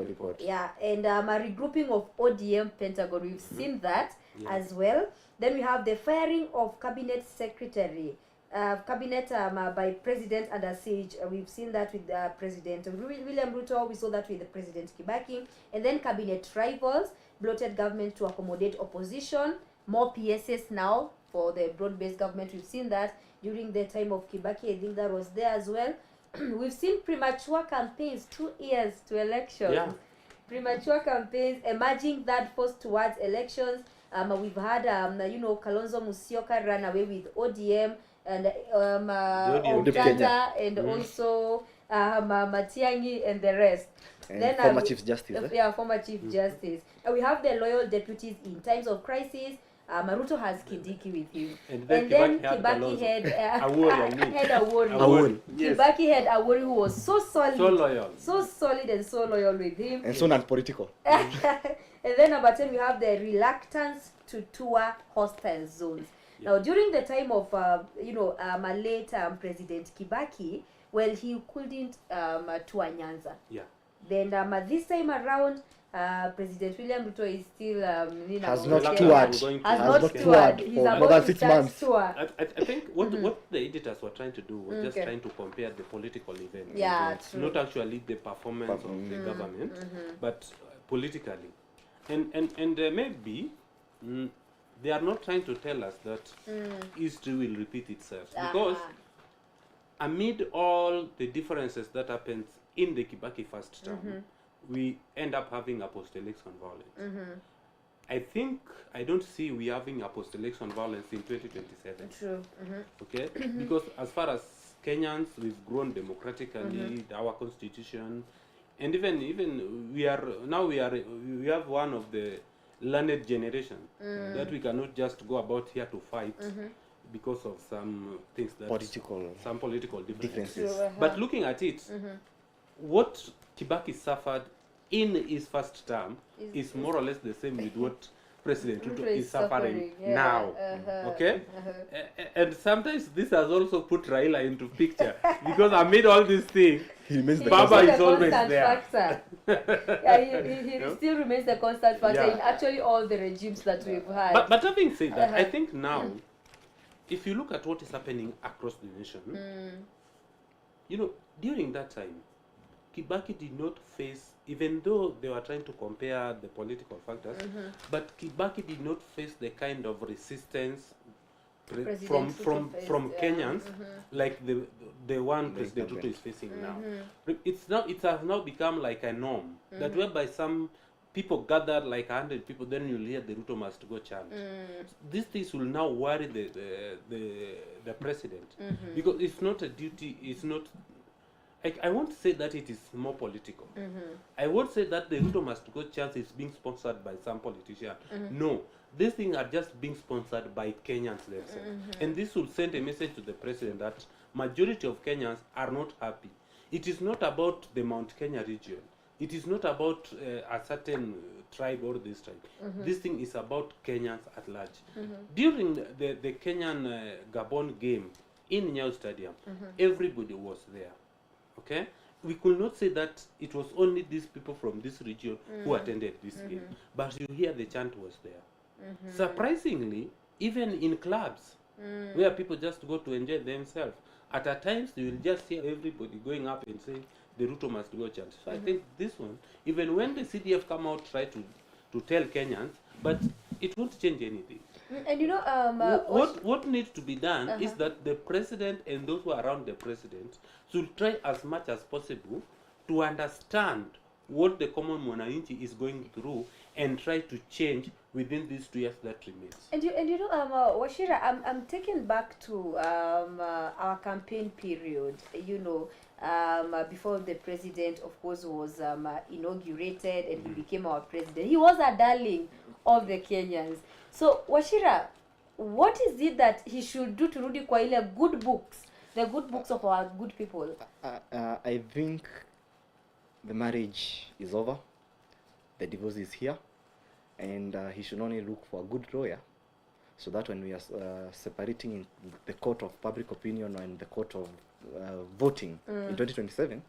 report. Yeah, and a regrouping of ODM Pentagon. We've seen that as well. Then we have the firing of cabinet secretary. Cabinet by President under siege. We've seen that with President William Ruto. We saw that with the President Kibaki. And then cabinet rivals, bloated government to accommodate opposition, more PSS now for the broad-based government. We've seen that during the time of Kibaki. I think that was there as well. We've seen premature campaigns, 2 years to elections. Yeah. Premature campaigns emerging that force towards elections. We've had, Kalonzo Musyoka run away with ODM, and Ogata, and also Matiang'i and the rest. And then former Chief Justice. Former Chief Justice. We have the loyal deputies in times of crisis. Maruto has Kindiki with him. And then Kibaki had a warrior. Kibaki had a warrior who was so solid. So loyal. So solid and so loyal with him. And so non-political. And then number 10, we have the reluctance to tour hostile zones. Now, during the time of, late President Kibaki, well, he couldn't tour Nyanza. Yeah. Then this time around, President William Ruto is still has not toured for more than 6 months. I think what the editors were trying to do was just trying to compare the political event. Yeah, true. Not actually the performance of the government, but politically. And maybe they are not trying to tell us that history will repeat itself, because amid all the differences that happens in the Kibaki first term, we end up having a post-election violence. I don't see we having a post-election violence in 2027. True. Okay, because as far as Kenyans, we've grown democratically, our constitution, and even we have one of the learned generation that we cannot just go about here to fight because of some things that some political differences. But looking at it, what Kibaki suffered in his first term is more or less the same with what President Ruto is suffering now. Okay? And sometimes this has also put Raila into picture because amid all these things, Baba is always there. He still remains the constant factor in actually all the regimes that we've had. But having said that, I think now, if you look at what is happening across the nation, you know, during that time, Kibaki did not face, even though they were trying to compare the political factors, but Kibaki did not face the kind of resistance from Kenyans like the one President Ruto is facing now. It has now become like a norm that whereby some people gather like 100 people, then you'll hear the Ruto must go chant. These things will now worry the president because it's not a duty. It's not. I won't say that it is more political. I won't say that the Ruto must go chance is being sponsored by some politician. No, these things are just being sponsored by Kenyans themselves. And this will send a message to the president that majority of Kenyans are not happy. It is not about the Mount Kenya region. It is not about a certain tribe or this tribe. This thing is about Kenyans at large. During the Kenyan Gabon game in Nyayo Stadium, everybody was there. Okay, we could not say that it was only these people from this region who attended this game, but you hear the chant was there. Surprisingly, even in clubs where people just go to enjoy themselves, at times you will just hear everybody going up and saying the Ruto must go chant. So I think this one, even when the CDF come out try to tell Kenyans, but it won't change anything. And you know, what needs to be done is that the president and those who are around the president should try as much as possible to understand what the common mwananchi is going through and try to change within these 2 years that remains. And you know, Wachira, I'm taken back to our campaign period. You know, before the president, of course, was inaugurated and he became our president. He was a darling of the Kenyans. So, Wachira, what is it that he should do to rudi kwa ile good books, the good books of our good people? I think the marriage is over, the divorce is here, and he should only look for a good lawyer, so that when we are separating in the court of public opinion and the court of voting in 2027,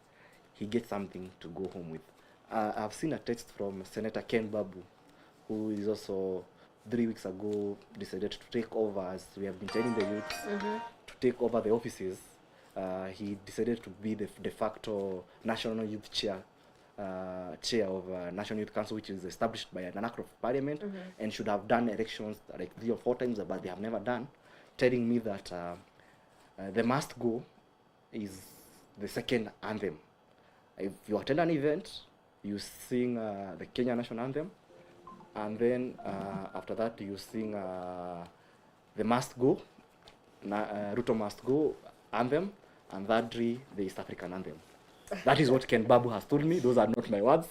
he gets something to go home with. I've seen a text from Senator Ken Babu, who is also 3 weeks ago decided to take over, as we have been telling the youth, to take over the offices. He decided to be the de facto National Youth Chair of National Youth Council, which is established by an act of parliament, and should have done elections like 3 or 4 times, but they have never done, telling me that the must go is the second anthem. If you attend an event, you sing the Kenya national anthem, and then after that you sing the must go, Ruto must go anthem, and thirdly the East African anthem. That is what Ken Babu has told me. Those are not my words.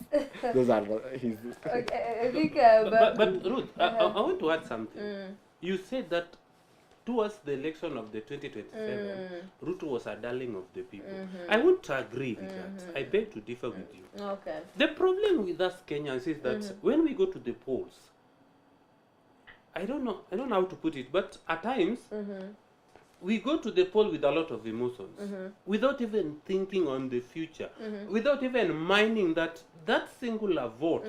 Those are his. Okay, I think, but Ruth, I want to add something. You said that towards the election of the 2027, Ruto was a darling of the people. I won't agree with that. I beg to differ with you. Okay. The problem with us Kenyans is that when we go to the polls, I don't know how to put it, but at times we go to the poll with a lot of emotions, without even thinking on the future, without even minding that singular vote,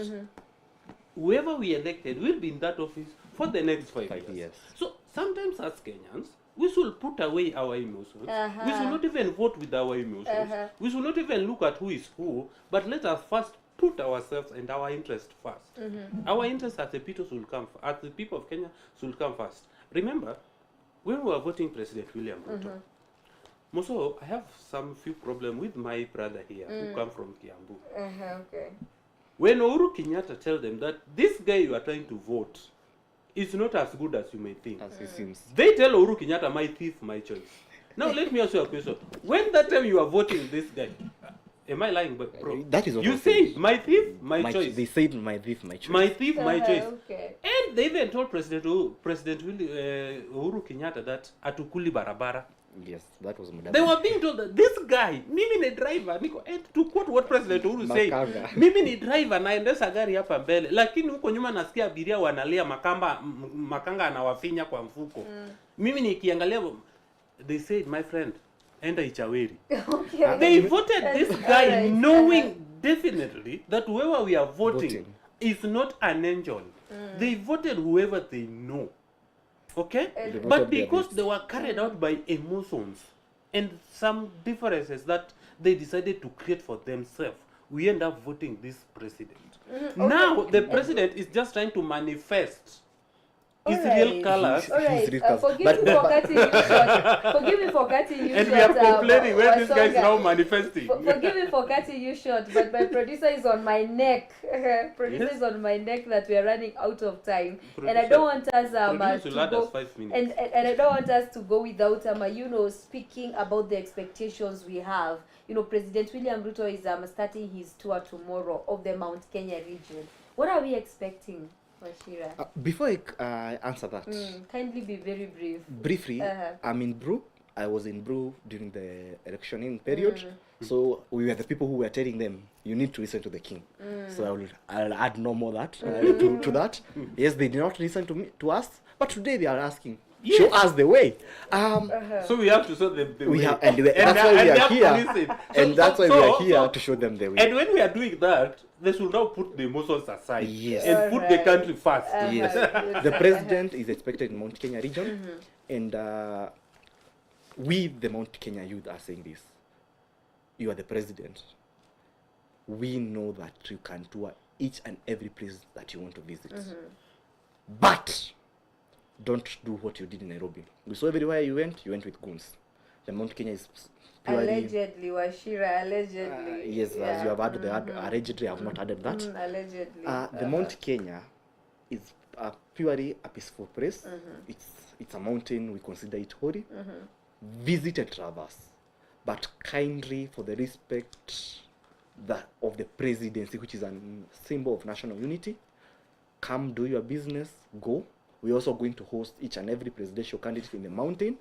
whoever we elected will be in that office for the next 5 years. So sometimes as Kenyans, we should put away our emotions. We should not even vote with our emotions. We should not even look at who is who, but let us first put ourselves and our interest first. Our interest as the people should come, as the people of Kenya should come first. Remember, when we were voting President William Ruto, Moso, I have some few problems with my brother here who come from Kiambu. Okay. When Uhuru Kenyatta tell them that this guy you are trying to vote is not as good as you may think, As it seems. they tell Uhuru Kenyatta, my thief, my choice. Now let me ask you a question. When that time you are voting this guy, Am I lying, bro? That is what you I'm say saying. my thief, my choice. They said my thief, my choice. My thief, my choice. Okay. And they even told President Uhuru Kenyatta that atukuli barabara. Yes, that was Mudabi. They were being told that this guy, mimi ni driver, niko, and to quote what President Uhuru said, Makanga. mimi ni driver naendesha gari hapa mbele, lakini huko nyuma nasikia abiria wanalia makanga anawafinya kwa mfuko. Mimi nikiangalia, they said, my friend, enda Ichaweri. Okay. They voted this guy Alright. knowing definitely that whoever we are voting is not an angel. They voted whoever they know. Okay? They But voted their because best. they were carried out by emotions and some differences that they decided to create for themselves, we end up voting this president. Now the president is just trying to manifest his real colors. All right. His real Forgive colours. me for cutting you short. Forgive me for cutting you And short. we are complaining when this guy is Wasonga. now manifesting. Forgive me for cutting you short, but my producer is on my neck. Producer Yes. is on my neck that we are running out of time, and I Producer- don't want us Producer will add to us go. 5 minutes. And I don't want us to go without speaking about the expectations we have. President William Ruto is starting his tour tomorrow of the Mount Kenya region. What are we expecting, Wachira? Before I answer that, Kindly be very brief. briefly, I'm in Brew. I was in Brew during the electioning period. So we were the people who were telling them, you need to listen to the king. So I'll add no more that to that. Yes, they did not listen to us, but today they are asking, show us the way. So we have to show them the We way. have, that's why we they are have to here, listen. and that's why we are here to show them the way. And when we are doing that, they should now put the emotions aside Yes. and put the country first. Yes, the president is expected in Mount Kenya region, and we, the Mount Kenya youth, are saying this. You are the president. We know that you can tour each and every place that you want to visit. But don't do what you did in Nairobi. We saw everywhere you went with goons. The Mount Kenya is purely... Allegedly, Wachira, allegedly. yes, Yeah. as you have added the word allegedly, I have not added that. Allegedly. The Mount Kenya is purely a peaceful place. It's a mountain, we consider it holy. Visit and traverse, but kindly for the respect of the presidency, which is a symbol of national unity. Come do your business, go. We're also going to host each and every presidential candidate in the mountain,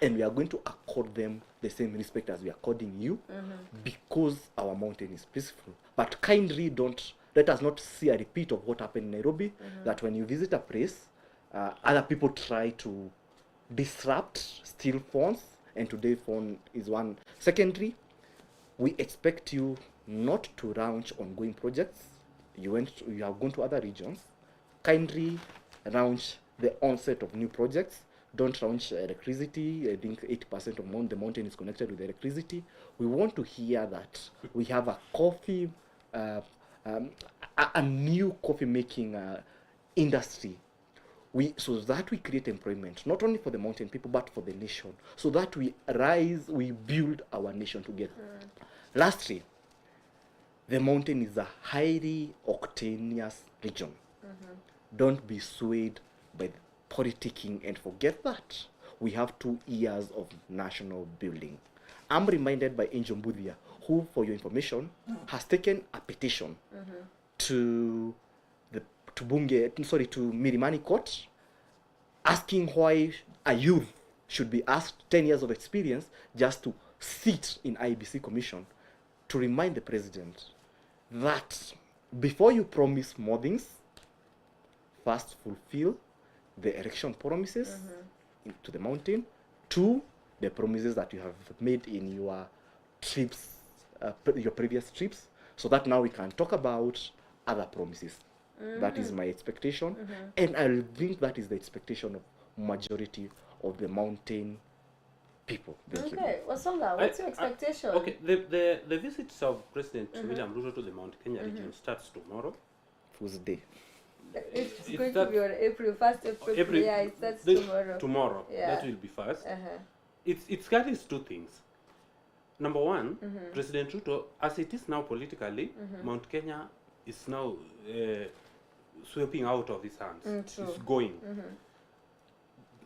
and we are going to accord them the same respect as we are according you, because our mountain is peaceful. But kindly let us not see a repeat of what happened in Nairobi, that when you visit a place, other people try to disrupt, steal phones, and today phone is one. Secondly, we expect you not to launch ongoing projects. You have gone to other regions. Kindly launch the onset of new projects. Don't launch electricity. I think 80% of the mountain is connected with electricity. We want to hear that we have a coffee, a new coffee making industry. So that we create employment, not only for the mountain people, but for the nation. So that we build our nation together. Lastly, the mountain is a highly octaneous region. Don't be swayed by politicking and forget that we have 2 years of national building. I'm reminded by Angel Mbudia, who, for your information, has taken a petition to Milimani Court, asking why a youth should be asked 10 years of experience just to sit in IBC commission, to remind the president that before you promise more things, first fulfill the election promises to the mountain, 2, the promises that you have made in your trips, your previous trips, so that now we can talk about other promises. That is my expectation, and I think that is the expectation of majority of the mountain people. Thank you. Okay, Wasonga, what's your expectation? Okay, the visits of President William Ruto to the Mount Kenya region starts tomorrow. Whose day? It's It going to starts- be on April April. Yeah, it starts tomorrow. Tomorrow, Yeah. that will be first. Uh-huh. It carries 2 things. Number one, President Ruto, as it is now politically, Mount Kenya is now sweeping out of his hands. True. It's going.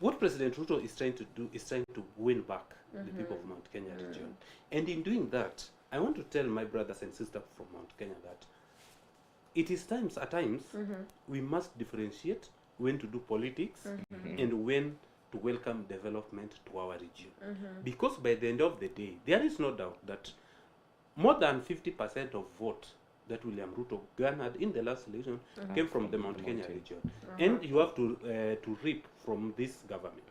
What President Ruto is trying to do is trying to win back the people of Mount Kenya region. And in doing that, I want to tell my brothers and sisters from Mount Kenya that it is at times, we must differentiate when to do politics and when to welcome development to our region. Because by the end of the day, there is no doubt that more than 50% of vote that William Ruto garnered in the last election came from the Mount Kenya region. And you have to reap from this government.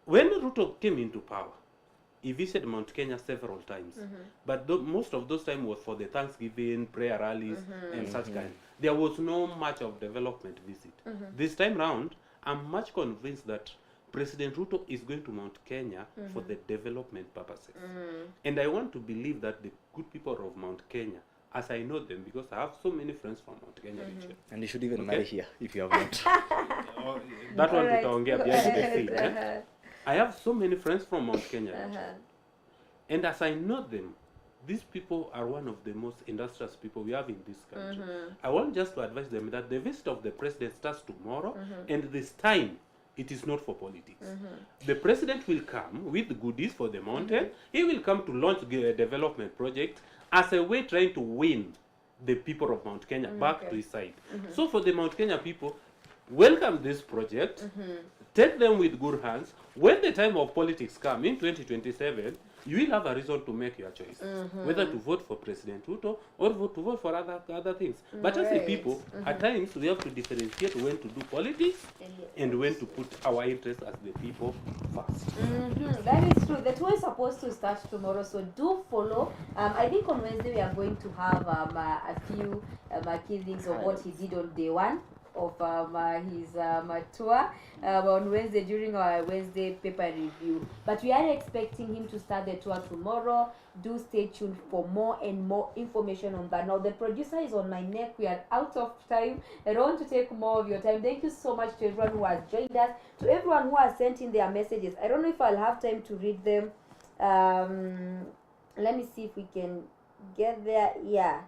When Ruto came into power, he visited Mount Kenya several times, but most of those times was for the Thanksgiving, prayer rallies, and such kind. There was no much of development visit. This time round, I'm much convinced that President Ruto is going to Mount Kenya for the development purposes. And I want to believe that the good people of Mount Kenya, as I know them, because I have so many friends from Mount Kenya region. And you should even marry here if you have not. That one tutaongea behind the scene. I have so many friends from Mount Kenya region. And as I know them, these people are one of the most industrious people we have in this country. I want just to advise them that the visit of the president starts tomorrow, and this time it is not for politics. The president will come with goodies for the mountain. He will come to launch a development project as a way trying to win the people of Mount Kenya back to his side. So for the Mount Kenya people, welcome this project, take them with good hands. When the time of politics come in 2027, you will have a reason to make your choice, whether to vote for President Ruto or to vote for other things. But as a people, at times we have to differentiate when to do politics and when to put our interests as the people first. That is true. The tour is supposed to start tomorrow, so do follow. I think on Wednesday we are going to have a few key things of what he did on day one of his tour on Wednesday during our Wednesday paper review. But we are expecting him to start the tour tomorrow. Do stay tuned for more and more information on that. Now the producer is on my neck. We are out of time. I don't want to take more of your time. Thank you so much to everyone who has joined us, to everyone who has sent in their messages. I don't know if I'll have time to read them. Let me see if we can get there. Yeah.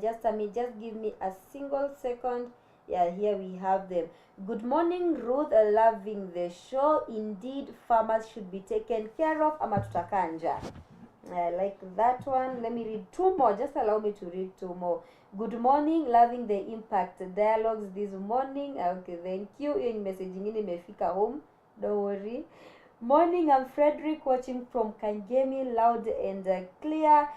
Just give me a single second. Yeah, here we have them. Good morning, Ruth. Loving the show. Indeed, farmers should be taken care of. Amatutakanja. I like that one. Let me read two more. Just allow me to read two more. Good morning. Loving the impact dialogues this morning. Okay, thank you. Your message ingine imefika home. Don't worry. Morning, I'm Frederick watching from Kangemi, loud and clear.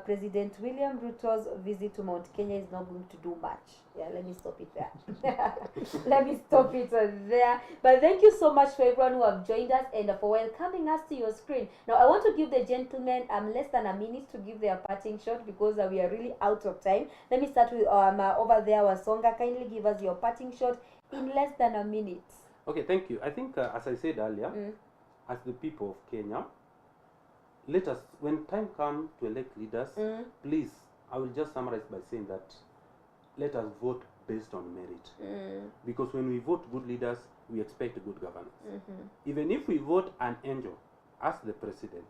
President William Ruto's visit to Mount Kenya is not going to do much. Yeah, let me stop it there. Let me stop it there. But thank you so much for everyone who have joined us and for welcoming us to your screen. Now, I want to give the gentlemen less than a minute to give their parting shot because we are really out of time. Let me start with over there, Wasonga. Kindly give us your parting shot in less than a minute. Okay, thank you. I think, as I said earlier, as the people of Kenya, let us, when time comes to elect leaders, please, I will just summarize by saying that let us vote based on merit. Because when we vote good leaders, we expect good governance. Even if we vote an angel as the president,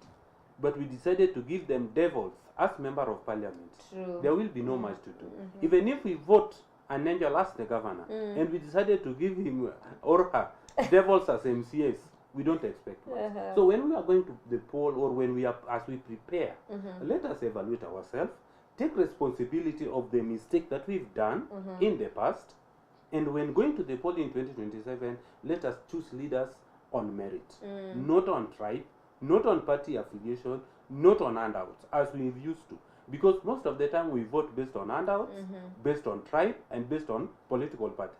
but we decided to give them devils as member of parliament, there will be no much to do. Even if we vote an angel as the governor, and we decided to give him or her devils as MCAs, we don't expect much. So when we are going to the poll or when we are, as we prepare, let us evaluate ourselves, take responsibility of the mistake that we've done in the past, and when going to the poll in 2027, let us choose leaders on merit, not on tribe, not on party affiliation, not on handouts, as we've used to. Because most of the time we vote based on handouts, based on tribe, and based on political parties.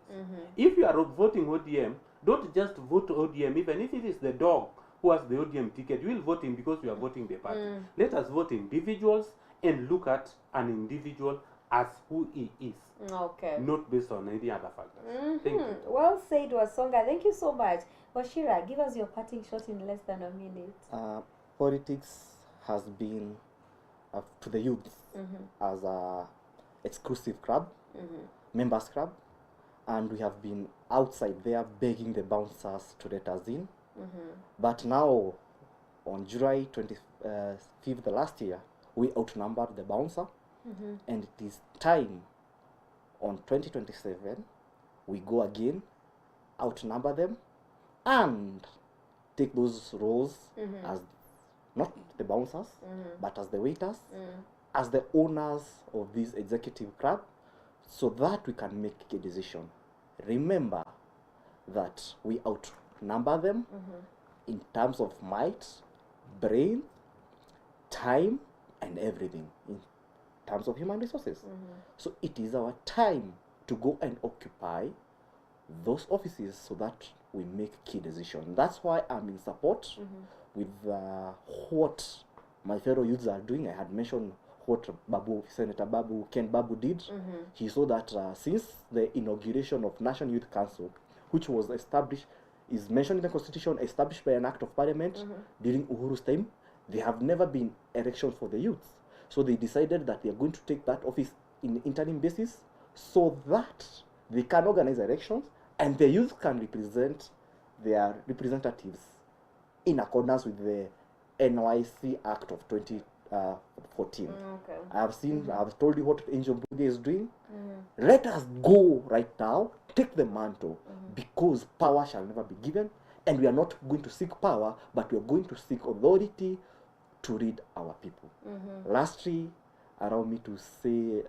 If you are voting ODM, don't just vote ODM, even if it is the dog who has the ODM ticket, you will vote him because you are voting the party. Let us vote individuals and look at an individual as who he is. Okay. Not based on any other factors. Thank you. Well said, Wasonga. Thank you so much. Washira, give us your parting shot in less than a minute. Politics has been to the youth as a exclusive club, members club, and we have been outside there begging the bouncers to let us in. But now, on July 25th last year, we outnumbered the bouncer, and it is time on 2027 we go again, outnumber them, and take those roles as not the bouncers, but as the waiters, as the owners of this executive club, so that we can make a decision. Remember that we outnumber them in terms of might, brain, time, and everything, in terms of human resources. So it is our time to go and occupy those offices so that we make key decisions. That's why I'm in support with what my fellow youths are doing. I had mentioned what Senator Ken Babu did. He saw that since the inauguration of National Youth Council, which was established, is mentioned in the Constitution, established by an Act of Parliament during Uhuru's time, there have never been elections for the youth. So they decided that they are going to take that office in interim basis so that they can organize elections and the youth can represent their representatives in accordance with the NYC Act of 2014. I have told you what Angel Mbuge is doing. Let us go right now, take the mantle, because power shall never be given, and we are not going to seek power, but we are going to seek authority to lead our people. Lastly, allow me to say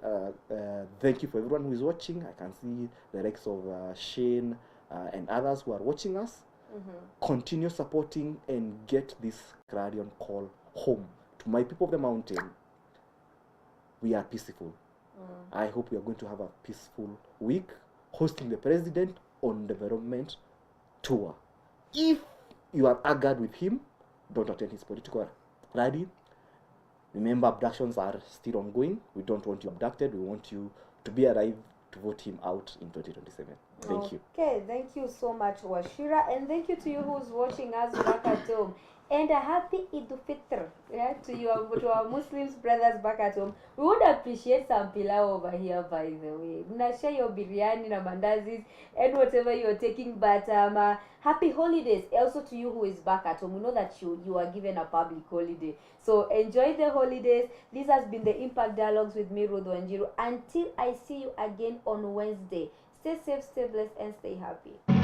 thank you for everyone who is watching. I can see the likes of Shane and others who are watching us. Continue supporting and get this clarion call home. To my people of the mountain, we are peaceful. I hope we are going to have a peaceful week, hosting the president on development tour. If you are angered with him, don't attend his political rally. Remember, abductions are still ongoing. We don't want you abducted. We want you to be alive to vote him out in 2027. Thank you. Okay, thank you so much, Washira, and thank you to you who's watching us back at home. And a happy Eid al-Fitr, yeah, to our Muslims brothers back at home. We would appreciate some pilau over here, by the way. Share your biryani na mandazis and whatever you're taking. But happy holidays also to you who is back at home. We know that you are given a public holiday. So enjoy the holidays. This has been the Impact Dialogues with me, Ruth Wanjiru. Until I see you again on Wednesday. Stay safe, stay blessed, and stay happy.